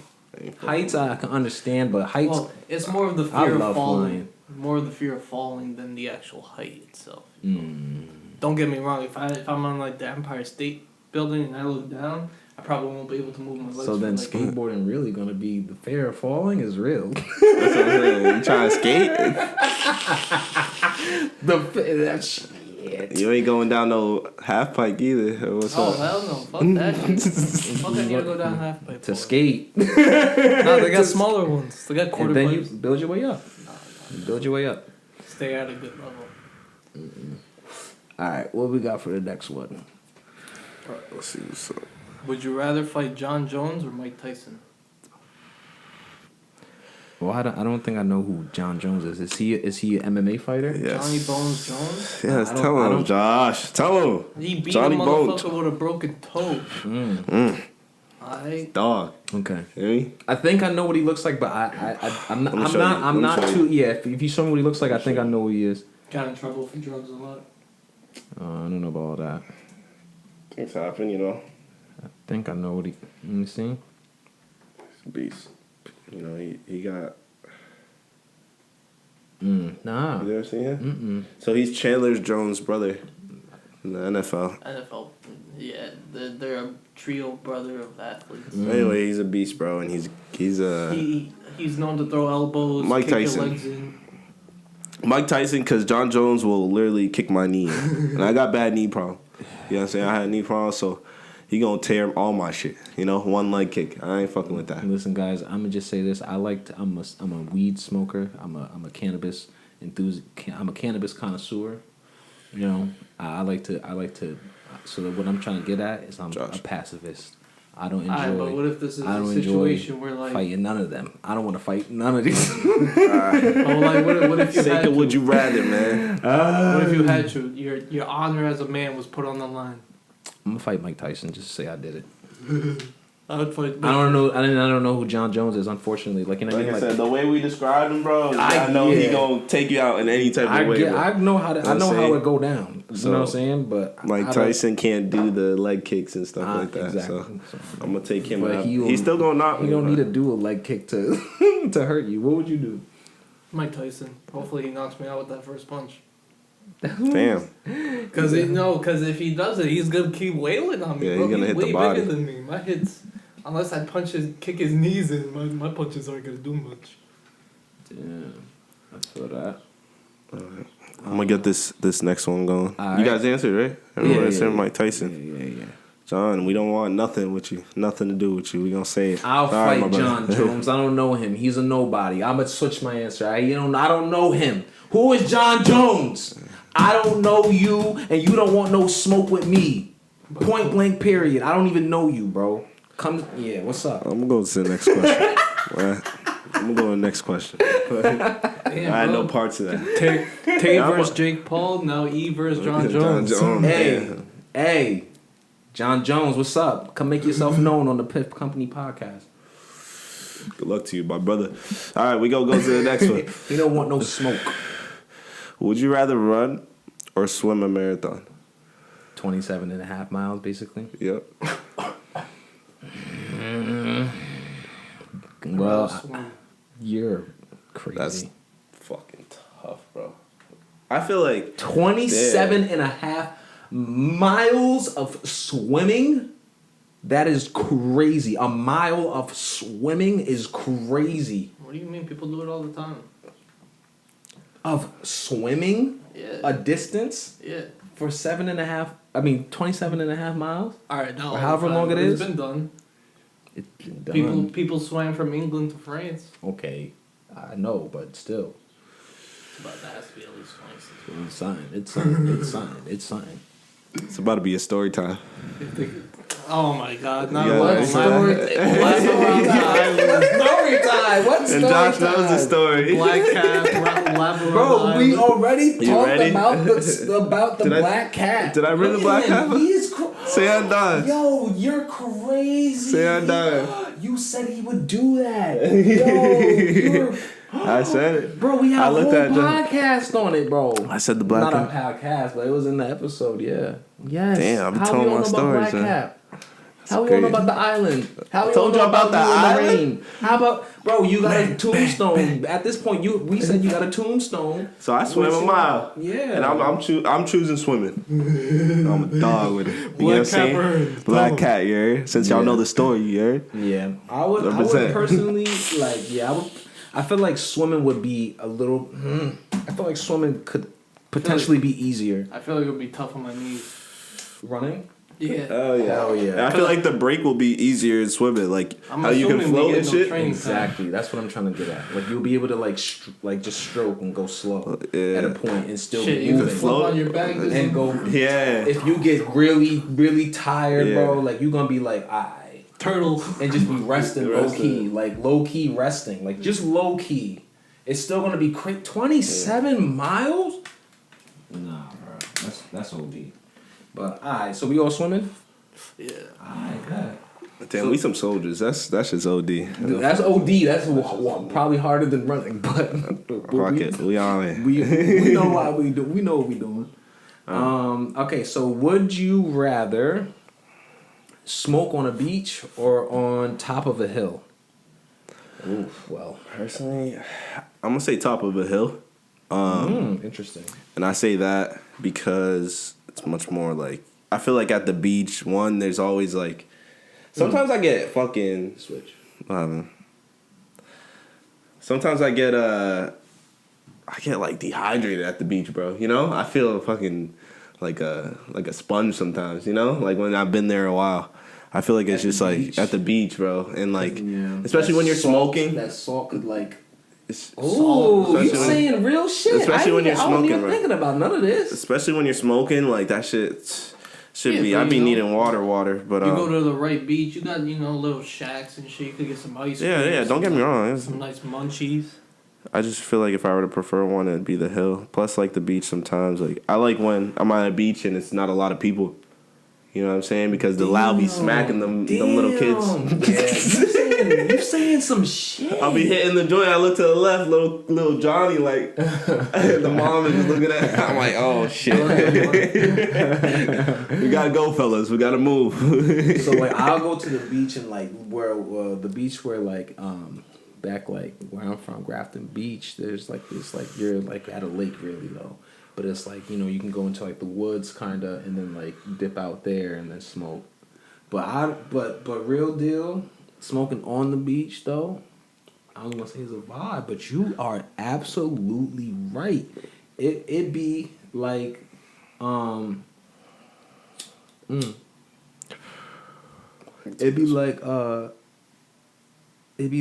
heights I can understand, but heights... Well, it's more of the I fear love of falling. flying. More of the fear of falling than the actual height itself. Mm. Don't get me wrong. If I'm on like the Empire State Building and I look down, I probably won't be able to move my legs. So then for, like, skateboarding really gonna be... The fear of falling is real. That's what I'm saying. You trying to skate? That shit. You ain't going down no half pipe either. What's Oh up? hell no! Fuck that shit. Fuck, I need to go down half pipe To for? skate. No, they got smaller ones. They got quarter And then you pipes. build your way up. You build your way up. Stay at a good level. Alright, what we got for the next one? Alright, let's see what's up. Would you rather fight John Jones or Mike Tyson? Well, I don't think I know who John Jones is. Is he an MMA fighter? Yes. Johnny Bones Jones? Yes, I don't- tell I him, don't- Josh. Tell him. He beat Johnny a Bones. motherfucker with a broken toe. Dog. Okay. Hear me? I think I know what he looks like, but I'm not too. Yeah, if you show me what he looks like, I think I know who he is. Got in trouble for drugs a lot. I don't know about all that. Things happen, you know. I think I know what he. Let me see. He's a beast. You know, he got... Nah. You ever seen him? Mm-mm. So he's Chandler Jones' brother in the NFL. NFL, yeah, they're a trio brother of athletes. Anyway, he's a beast, bro, and he's He He's known to throw elbows, Mike kick Tyson. your legs in. Mike Tyson, because John Jones will literally kick my knee in. And I got bad knee problem. You know what I'm saying? I had a knee problem, so he gonna tear all my shit. You know, one leg kick. I ain't fucking with that. Listen, guys, I'm gonna just say this. I'm a weed smoker. I'm a cannabis enthusiast. I'm a cannabis connoisseur. You know, I like to. So that what I'm trying to get at is I'm a pacifist. I don't enjoy. Alright, but what if this is I a don't situation enjoy where like fighting none of them. I don't want to fight none of these. oh, like what if you Take had it, would to? you rather, man? What if you had to? Your honor as a man was put on the line. I'm gonna fight Mike Tyson just to say I did it. I would fight. I don't know. I don't know who John Jones is. Unfortunately, like you know, Like I like, said, the way we described him, bro, I I know he yeah. gonna take you out in any type of way. Bro. I know how to. I know how it go down. You So, know what I'm saying? But Mike Tyson can't do the leg kicks and stuff like that. Exactly. So I'm gonna take him But out. he He's still gonna knock me. You don't bro. need to do a leg kick to to hurt you. What would you do? Mike Tyson. Hopefully he knocks me out with that first punch. Damn. Cause if he does it, he's gonna keep wailing on me. Yeah, bro. he's gonna hit the way body. bigger than me. My hits, unless I kick his knees in, my punches aren't gonna do much. Damn, I feel that. I'm gonna get this next one going. All You right. guys answered, right? Everyone answered Mike Tyson. Yeah. John, we don't want nothing with you. Nothing to do with you. We gonna say it. I'll All right, my fight brother. John Jones. I don't know him. He's a nobody. I'm gonna switch my answer. I don't know him. Who is John Jones? I don't know you, and you don't want no smoke with me. Point blank. Period. I don't even know you, bro. Come. Yeah. What's up? I'm gonna go to the next question. All right. I'm gonna go to the next question. Damn, I had no parts of that. Tay versus Jake Paul. Now E versus John Jones. Hey, John Jones. What's up? Come make yourself known on the Piff Company podcast. Good luck to you, my brother. All right, we go to the next one. He don't want no smoke. Would you rather run or swim a marathon? 27 and a half miles, basically. Yep. Well, you're crazy. That's fucking tough, bro. I feel like 27 and a half miles of swimming? That is crazy. A mile of swimming is crazy. What do you mean? People do it all the time. Of swimming? Yeah. A distance? Yeah. For 27 and a half miles? All right, now Or however long it is? It's been done. It's been done. People swam from England to France. Okay. I know, but still. But that has to be at least 26. It's signed. It's signed. it's about to be a story time. Oh my God! Not Yeah, what it's story time. What And story Josh knows the time? story. Black cat, Labrador. Bro, we already You talked ready? about the Did I- black cat. did I bring the black cat? He is Say I'm done. Yo, you're crazy. Say I'm done. You said he would do that. Yo, I said it. bro, we I had a whole looked at the- podcast on it, bro. I said the black Not cat. a podcast, but it was in the episode, yeah. Yes. Damn, I be How telling we my all know about stories, Black man. Cat? How we all know crazy. about the island? How we told all know you about the you in island? rain? How about, bro, you got a tombstone. At this point, we said you got a tombstone. So I swam a mile. Yeah. And I'm choosing swimming. I'm a dog with it. You know what I'm Black cat saying? burns. Black cat, you heard? Since y'all Yeah. know the story, you heard? Yeah. I would 100%. personally, I feel like swimming would be a little, I feel like swimming could potentially be easier. I feel like it would be tough on my knees. Running? Yeah. Oh yeah. Hell yeah. And I feel like the break will be easier in swimming. Like I'm how you can assuming we float get and no shit. training. Exactly. That's what I'm trying to get at. Like you'll be able to just stroke and go slow Yeah. at a point and still Shit, be you moving. can float on your back And go. Yeah. If you get really, really tired, Yeah. bro, like you're gonna be like, alright, turtles. and just be resting Resting. low key resting, like just low key. It's still gonna be quick. 27 miles? Nah, bro, that's OD. But alright, so we all swimming? Yeah. Alright, Damn, we some soldiers. That's just OD. that's OD. That's probably harder than running, but Fuck it. We on it. we know why we do. We know what we doing. Okay, so would you rather smoke on a beach or on top of a hill? Oof. Well, Personally, I'm gonna say top of a hill. interesting. And I say that because it's much more like I feel like at the beach, one, there's always like sometimes I get fucking Switch. sometimes I get like dehydrated at the beach, bro. You know, I feel fucking like a sponge sometimes. You know, like when I've been there a while, I feel like it's just like at the beach, bro, and like especially when you're smoking. That salt could like. Oh, you saying real shit. Especially when you're I wasn't smoking, even bro. thinking about none of this. Especially when you're smoking, like that shit should Yeah, be. but I be you know, needing water, but you go to the right beach, you got little shacks and shit. You could get some ice cream. yeah. Don't get me wrong. Some nice munchies. I just feel like if I were to prefer one, it'd be the hill. Plus, like the beach sometimes. Like I like when I'm on a beach and it's not a lot of people. You know what I'm saying? Because the loud be smacking them little kids. Yeah, you saying some shit. I'll be hitting the joint. I look to the left, little Johnny, like the mom is just looking at. I'm like, oh shit. We gotta go, fellas. We gotta move. So like, I'll go to the beach and like where the beach where like back like where I'm from, Grafton Beach. There's like this like you're like at a lake really though. But it's like, you can go into like the woods kind of and then like dip out there and then smoke. But real deal, smoking on the beach though, I was gonna say it's a vibe, but you are absolutely right. It'd be like it'd be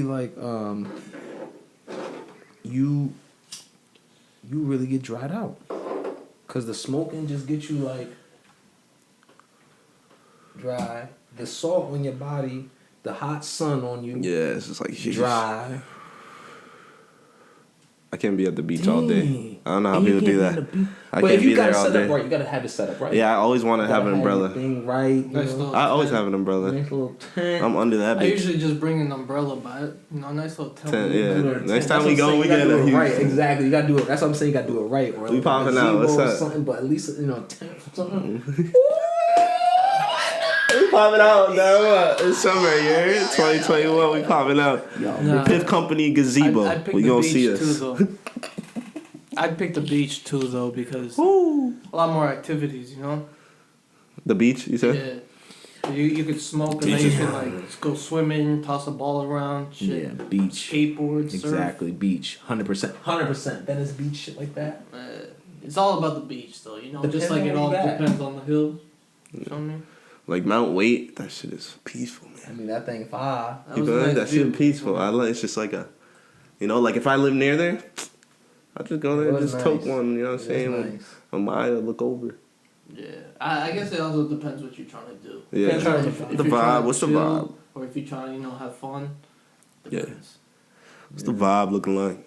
like you really get dried out. Cause the smoking just gets you like dry. The salt on your body, the hot sun on you. Yeah, it's just like dry. I can't be at the beach all day. I don't know how people do that. I But can't if you be there gotta all set day. up right, you gotta have it set up right. Yeah, I always want to have an umbrella. Thing right. I always have an umbrella. Nice little tent. I'm under that I bitch. usually just bring an umbrella by it. Nice little tent. Yeah. Next time we go, we get a huge. Right, exactly. You gotta do it. That's what I'm saying. You gotta do it right. Or We popping out. What's up? Something, but at least tent or something. We popping out now. It's summer, yeah. 2021. We popping out. Nah, Piff Company gazebo. I'd pick We the gonna beach see us. too, though. I'd pick the beach too, though, because a lot more activities, The beach, you said? Yeah. You could smoke and then you can like go swimming, toss a ball around, shit. Yeah, beach. Skateboard, surf. Exactly, beach. 100%. Venice Beach, shit like that. It's all about the beach, though. Just like it all depends on the hill. You know what I mean? Like Mount Wait, that shit is peaceful, man. I mean, that thing fire. That shit peaceful. It's just like like if I live near there, I'll just go there and just toke one, you know what I'm saying? Nice. A mile, look over. Yeah. I guess it also depends what you're trying to do. Yeah. If The you're trying vibe, to what's the chill, vibe? Or if you're trying to, have fun. Yeah. Depends. What's the vibe looking like?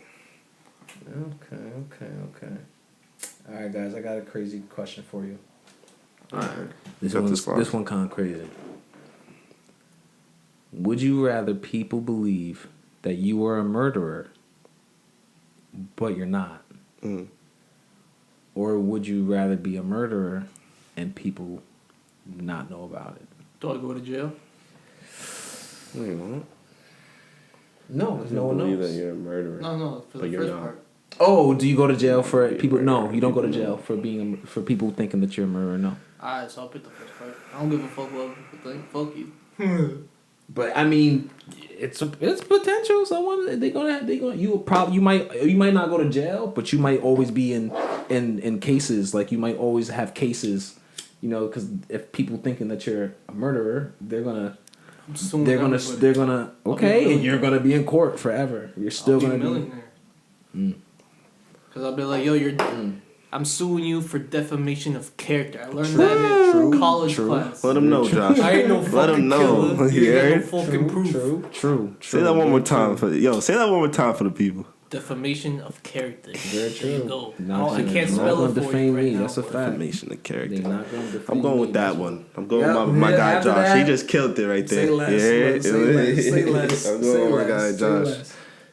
Okay. All right, guys, I got a crazy question for you. All right. This one kind of crazy. Would you rather people believe that you were a murderer, but you're not? Mm. Or would you rather be a murderer and people not know about it? Do I go to jail? Wait, what? No, because no one believe knows. that you're a murderer. No, for But the you're first not. part. Oh, do you go to jail for people? Murderer. No, you don't go to jail for for people thinking that you're a murderer. No. Alright, so I'll pick the first part. I don't give a fuck what people think. Fuck you. But I mean, it's potential. Someone you might not go to jail, but you might always be in cases. Like you might always have cases, because if people thinking that you're a murderer, they're gonna okay, and you're gonna be in court forever. You're still gonna be a millionaire. Cause I'll be like, yo, I'm suing you for defamation of character. I learned that in college class. Let them know, Josh. I ain't no fucking Let them know. killer. You ain't no fucking proof. True. Say that one more time for the people. Defamation of character. Very true. There you go. Not I can't gonna spell it for defame you right me. now. That's a fact. Defamation of character. They're not gonna defame I'm going with me. that one. I'm going with my Yeah, guy after Josh. that, He just killed it right there. Say less. Say less. I'm going with my guy Josh.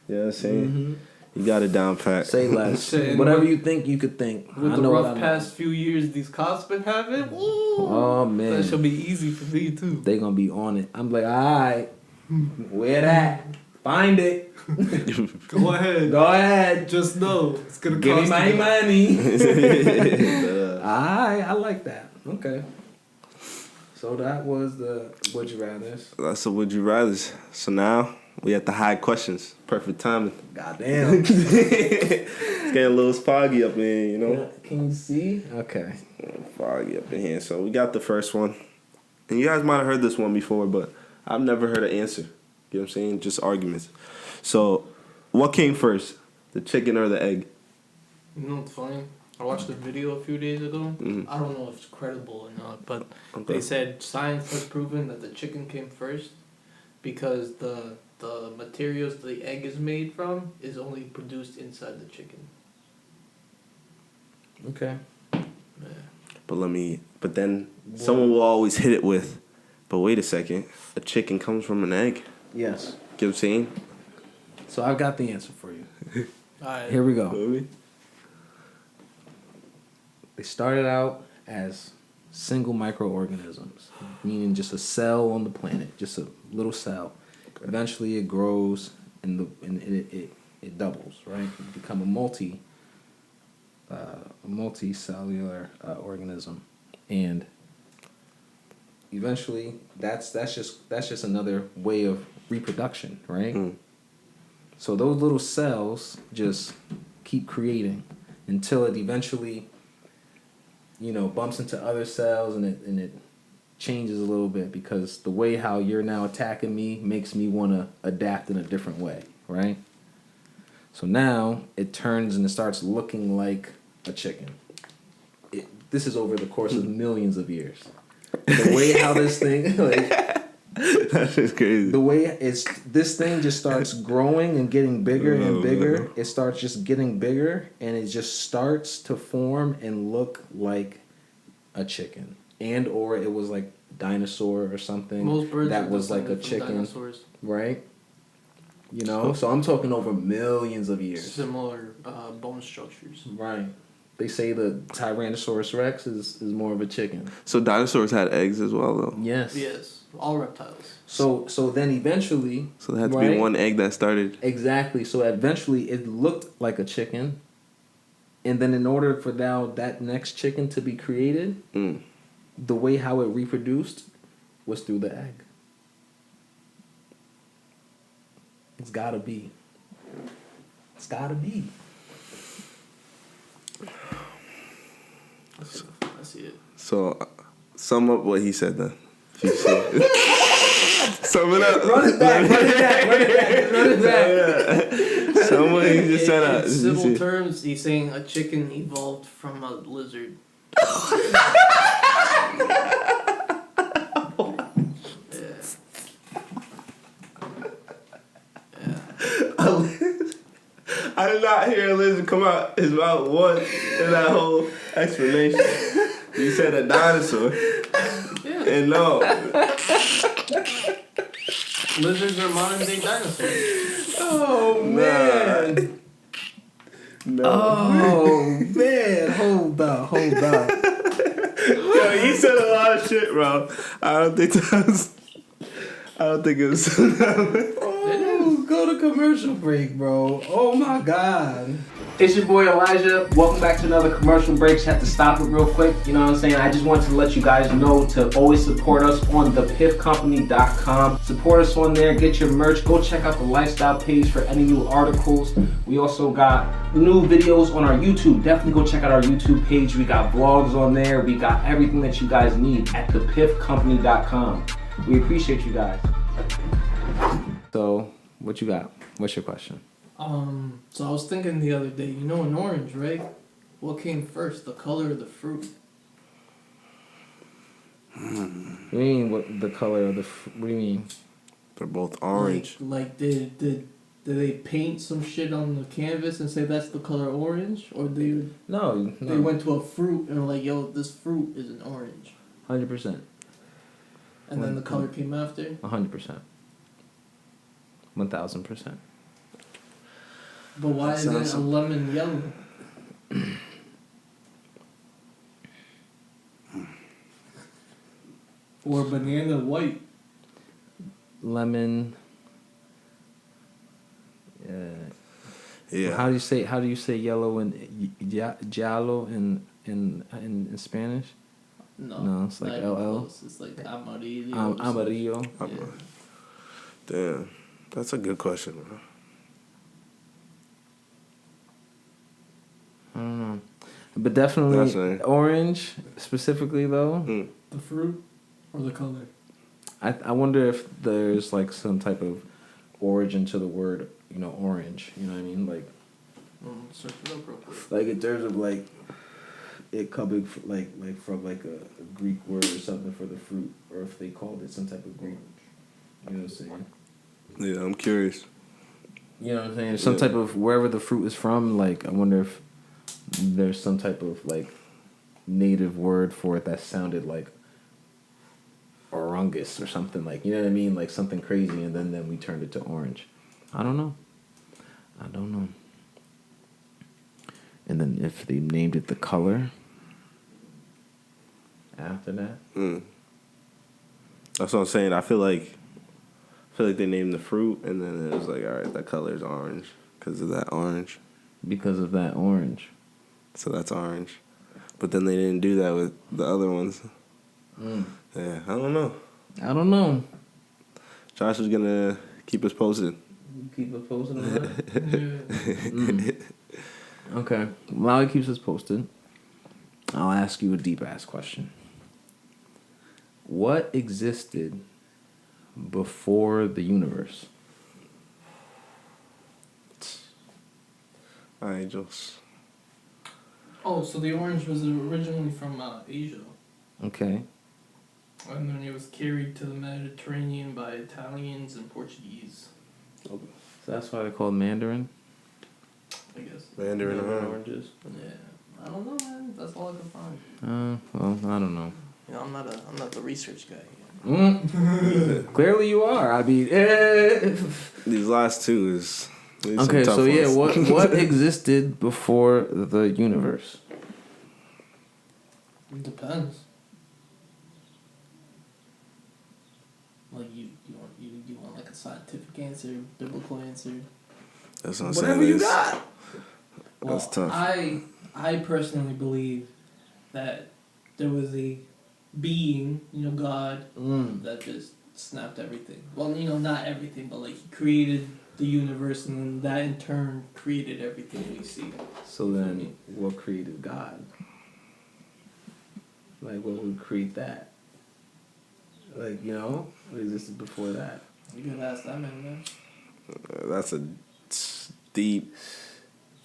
Yeah, I'm saying. Mm-hmm. You got it down pat. Say less. Shit, Whatever you think, you could think. With I the know what rough I past few years these cops been having, Oh man, that should be easy for me too. they gonna be on it. I'm like, all right, where that? Find it. Go ahead. Go ahead. Just know it's gonna Give me cost my you. money. I like that. Okay. So that was the would you rather. That's a would you rather. So now We at the high questions. Perfect timing. Goddamn. It's getting a little foggy up in here, you know? Can you see? Okay. Foggy up in here. So we got the first one. And you guys might have heard this one before, but I've never heard an answer. You know what I'm saying? Just arguments. So, what came first? The chicken or the egg? You know what's funny? I watched a video a few days ago. Mhm. I don't know if it's credible or not, but Okay. they said science has proven that the chicken came first because the materials the egg is made from is only produced inside the chicken. Okay. Yeah. But then someone will always hit it with, but wait a second, a chicken comes from an egg. Yes. You know what I'm saying? So I've got the answer for you. Alright. Here we go. Feel me? They started out as single microorganisms, meaning just a cell on the planet, just a little cell. Okay. Eventually, it grows and it doubles, right? It become a multicellular organism, and eventually, that's just another way of reproduction, right? Mm. So those little cells just keep creating until it eventually, bumps into other cells and it changes a little bit because the way how you're now attacking me makes me want to adapt in a different way, right? So now it turns and it starts looking like a chicken. This is over the course of millions of years. The way how this thing, That's just crazy. the way this thing just starts growing and getting bigger and bigger. Man. It starts just getting bigger and it just starts to form and look like a chicken, and or it was like dinosaur or something. Most birds that are was like a descended from chicken, dinosaurs. right? So I'm talking over millions of years. Similar bone structures. Right. They say the Tyrannosaurus Rex is more of a chicken. So dinosaurs had eggs as well, though. Yes. Yes, all reptiles. So then eventually. So there had to be one egg that started. Exactly. So eventually it looked like a chicken, and then in order for now that next chicken to be created, the way how it reproduced was through the egg. It's gotta be. It's gotta be. I see it. So, sum up what he said then. If you see it. Sum it up. Run it back. Sum what he just said up. In civil terms, he's saying a chicken evolved from a lizard. I did not hear a lizard come out his mouth once in that whole explanation. You said a dinosaur. Yeah. And no. Lizards are modern day dinosaurs. Oh man. No. Oh man. Hold up. Yo, he said a lot of shit, bro. I don't think it was. Oh, go to commercial break, bro. Oh my God. It's your boy Elijah. Welcome back to another commercial break. Just have to stop it real quick. You know what I'm saying? I just wanted to let you guys know to always support us on thepiffcompany.com. Support us on there. Get your merch. Go check out the lifestyle page for any new articles. We also got new videos on our YouTube. Definitely go check out our YouTube page. We got vlogs on there. We got everything that you guys need at thepiffcompany.com. We appreciate you guys. So, what you got? What's your question? So I was thinking the other day, you know an orange, right? What came first, the color or the fruit? What do you mean? What the color of the? What do you mean? They're both orange. Like did they paint some shit on the canvas and say that's the color orange, or they No. went to a fruit and were like, yo, this fruit is an orange, 100%. and then the color came after. 100%. 1,000%. But why isn't it a lemon yellow? Or banana white? Lemon. Yeah. How do you say yellow in giallo in Spanish? No, it's like not even LL. close. It's like amarillo. Amarillo. Yeah. Damn. That's a good question, bro. I don't know. But definitely Definitely. orange specifically though. Mm. The fruit or the color? I wonder if there's like some type of origin to the word, orange. You know what I mean? Like Search it up real quick. like in terms of like it coming like from like a Greek word or something for the fruit, or if they called it some type of Greek. You know what I'm saying? Yeah, I'm curious. You know what I'm saying? Some Yeah. type of wherever the fruit is from. Like I wonder if there's some type of like native word for it that sounded like orungus or something, like, you know what I mean, like something crazy, and then we turned it to orange. I don't know. And then if they named it the color after that. Mm. That's what I'm saying. I feel like they named the fruit, and then it was like, all right, that color is orange because of that orange. Because of that orange. So that's orange. But then they didn't do that with the other ones. Yeah, I don't know. Josh is gonna keep us posted. You keep us posted on that? Yeah. Okay. While he keeps us posted, I'll ask you a deep ass question. What existed before the universe? Angels. Oh, so the orange was originally from Asia. Okay. And then it was carried to the Mediterranean by Italians and Portuguese, So that's why they're called Mandarin? I guess. Mandarin oranges. Yeah. I don't know, man. That's all I can find. Well, I don't know. You know, I'm not the research guy. Clearly you are. I mean, These last two is okay. some tough So yeah, ones. what existed before the universe? It depends. Like you want like a scientific answer, biblical answer. That's what I'm Whatever saying. you It's- got. That's tough. I personally believe that there was a being, God, that just snapped everything. Well, not everything, but like he created the universe, and then that in turn created everything we see. So then, what created God? Like, what would create that? Like, what existed before that? You could ask that man. That's a deep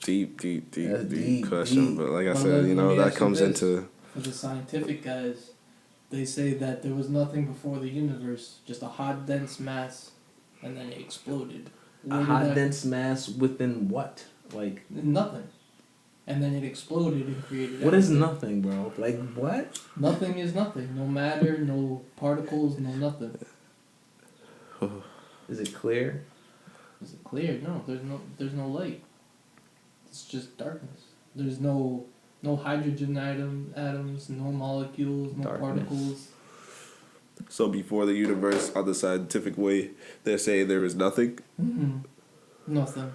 That's deep, question. deep. But like I Well, said, let me that ask you comes this. into For the scientific guys, they say that there was nothing before the universe, just a hot, dense mass, and then it exploded. A hot, dense mass within what? Like, Nothing. And then it exploded and created what is everything. nothing, bro? Like, what? Nothing is nothing. No matter, no particles, no nothing. Is it clear? Is it clear? No, there's no light. It's just darkness. There's no hydrogen atoms, no molecules, no Darkness. particles. so before the universe, on the scientific way, they're saying there is nothing. Mm-hmm. Nothing.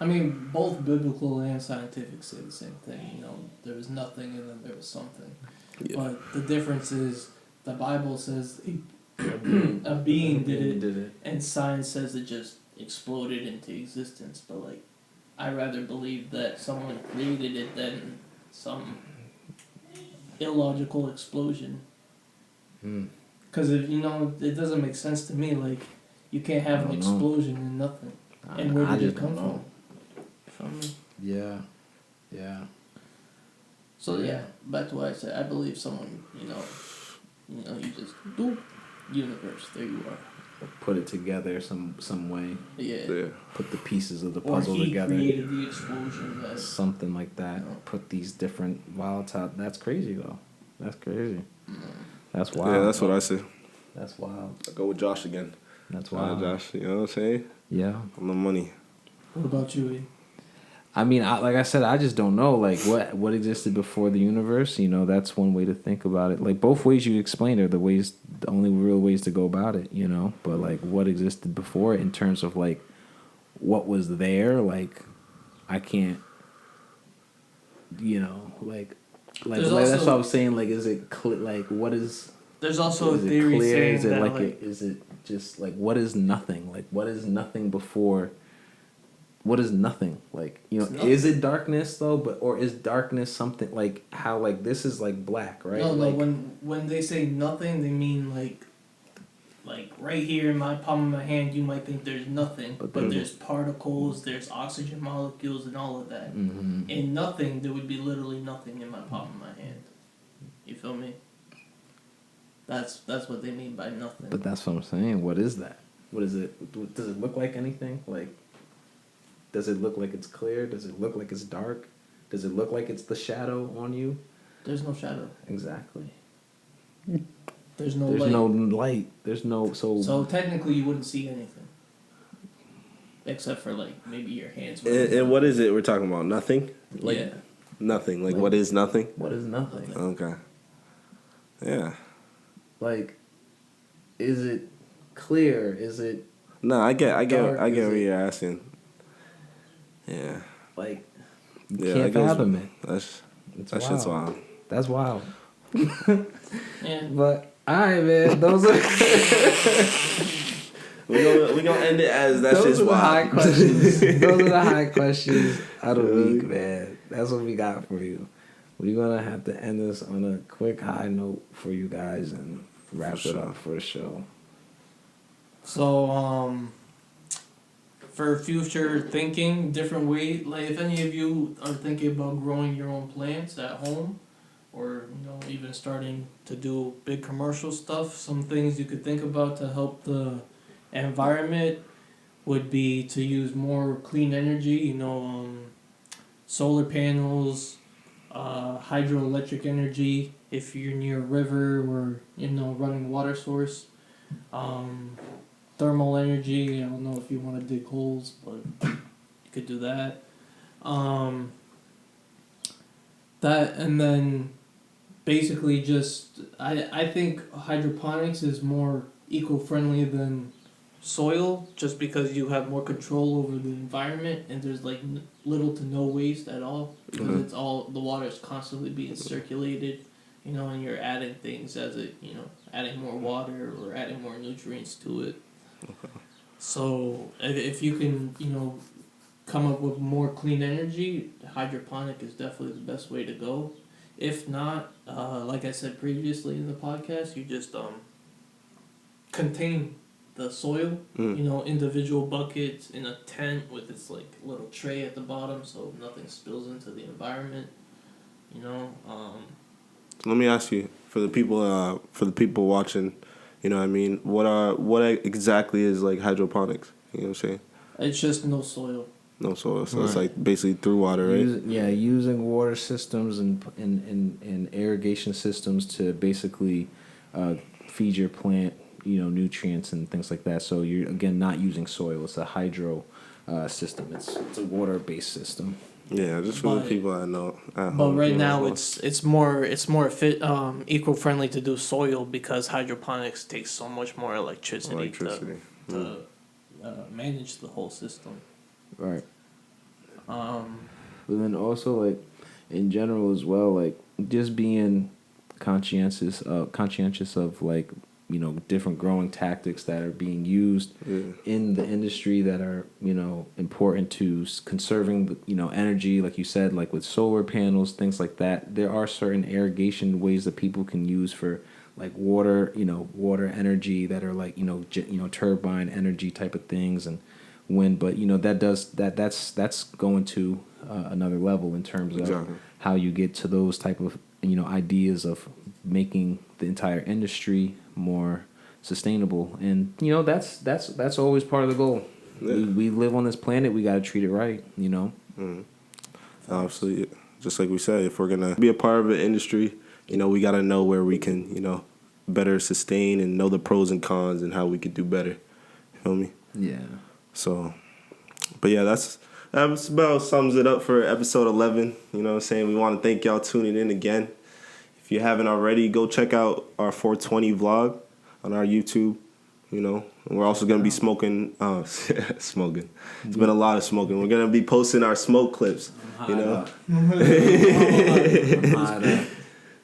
I mean, both biblical and scientific say the same thing. There was nothing and then there was something. Yeah. But the difference is the Bible says a being did it, and science says it just exploded into existence. But like, I rather believe that someone created it than some illogical explosion. Because if it doesn't make sense to me. Like, you can't have an explosion in nothing. And where did it come from? From me. Yeah. So yeah, back to what I said. I believe someone, you just boop, universe. There you are. Put it together some way. Yeah. Put the pieces of the Or puzzle he together. created the explosion. Something like that. No. Put these different volatile. That's crazy though. That's crazy. That's wild. Yeah, that's what I say. That's wild. I go with Josh again. That's wild. Josh, you know what I'm saying? Yeah. On the money. What about you, E? I mean, like I said, I just don't know. Like, what existed before the universe? That's one way to think about it. Like, both ways you explained are the only real ways to go about it. But like, what existed before it in terms of like, what was there? Like, I can't. Like There's that's also- what I was saying. Like, is it like what is? There's also a Is it theory clear? saying Is it that like like is it just like what is nothing? Like what is nothing before? What is nothing? Like It's is nothing. it darkness though? But or is darkness something like how like this is like black, right? no, Like when they say nothing, they mean like right here in my palm of my hand, you might think there's nothing, But but then- there's particles, there's oxygen molecules, and all of that. mhm. In nothing, there would be literally nothing in my palm of my hand. You feel me? That's what they mean by nothing. But that's what I'm saying. What is that? What is it? Does it look like anything? Like, does it look like it's clear? Does it look like it's dark? Does it look like it's the shadow on you? There's no shadow. Exactly. There's no There's light. no light. There's no So technically, you wouldn't see anything, except for like maybe your hands. And what is it we're talking about? Nothing. like Yeah. Nothing. Like Like- what is nothing? what is nothing? Okay. Yeah. Like, is it clear? Is it No, I get Dark, what is it- you're asking. Yeah. like you Yeah. can't that goes- fathom it? That's It's that wild. shit's wild. That's wild. Yeah. But all right, man. Those are We gonna end it as that those shit's are the wild. high questions. Those are the high questions of the week, man. That's what we got for you. We're gonna have to end this on a quick high note for you guys and wrap For it sure. up for the show. So for future thinking, different way. Like if any of you are thinking about growing your own plants at home, or even starting to do big commercial stuff, some things you could think about to help the environment would be to use more clean energy. Solar panels, hydroelectric energy if you're near a river or running water source. Thermal energy. I don't know if you want to dig holes, but you could do that. That and then basically just I think hydroponics is more eco-friendly than soil just because you have more control over the environment and there's like little to no waste at all because Mhm. it's all the water is constantly being circulated, and you're adding things as it adding more water or adding more nutrients to it. So if you can come up with more clean energy, hydroponic is definitely the best way to go. If not, like I said previously in the podcast, you just contain the soil, individual buckets in a tent with its like little tray at the bottom so nothing spills into the environment. Let me ask you for the people watching. You know what I mean? What exactly is like hydroponics? You know what I'm saying? It's just no soil. No soil, so it's Right. like basically through water, right? Using water systems and irrigation systems to basically feed your plant, nutrients and things like that. So you're again not using soil. It's a hydro system. It's a water based system. Yeah, just for the But- people I know. At But home, right you know, now well, it's more eco-friendly to do soil because hydroponics takes so much more electricity. To manage the whole system. Right. But then also like in general as well, like just being conscientious of like different growing tactics that are being used in the industry that are important to conserving energy, like you said, like with solar panels, things like that. There are certain irrigation ways that people can use for like water energy that are like turbine energy type of things and wind, but that's going to another level in terms of Exactly. how you get to those type of ideas of making the entire industry more sustainable, and that's always part of the goal. Yeah. We live on this planet, we got to treat it right. Obviously, just like we said, if we're gonna be a part of the industry, we gotta know where we can, better sustain and know the pros and cons and how we could do better. You feel me? Yeah. So, but yeah, that's about sums it up for episode 11. You know what I'm saying? We want to thank y'all tuning in again. If you haven't already, go check out our 420 vlog on our YouTube. And we're also going to be smoking. Smoking. It's been a lot of smoking. We're going to be posting our smoke clips. I'm high up.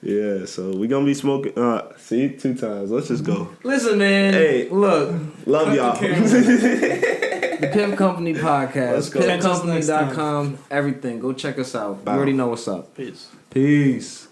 Yeah, so we gonna be smoking. See, 2 times. Let's just go. Listen, man. Hey, look. Love y'all. The Piff Company podcast. Let's go. PiffCompany.com. Everything. Go check us out. Bow. You already know what's up. Peace. Peace.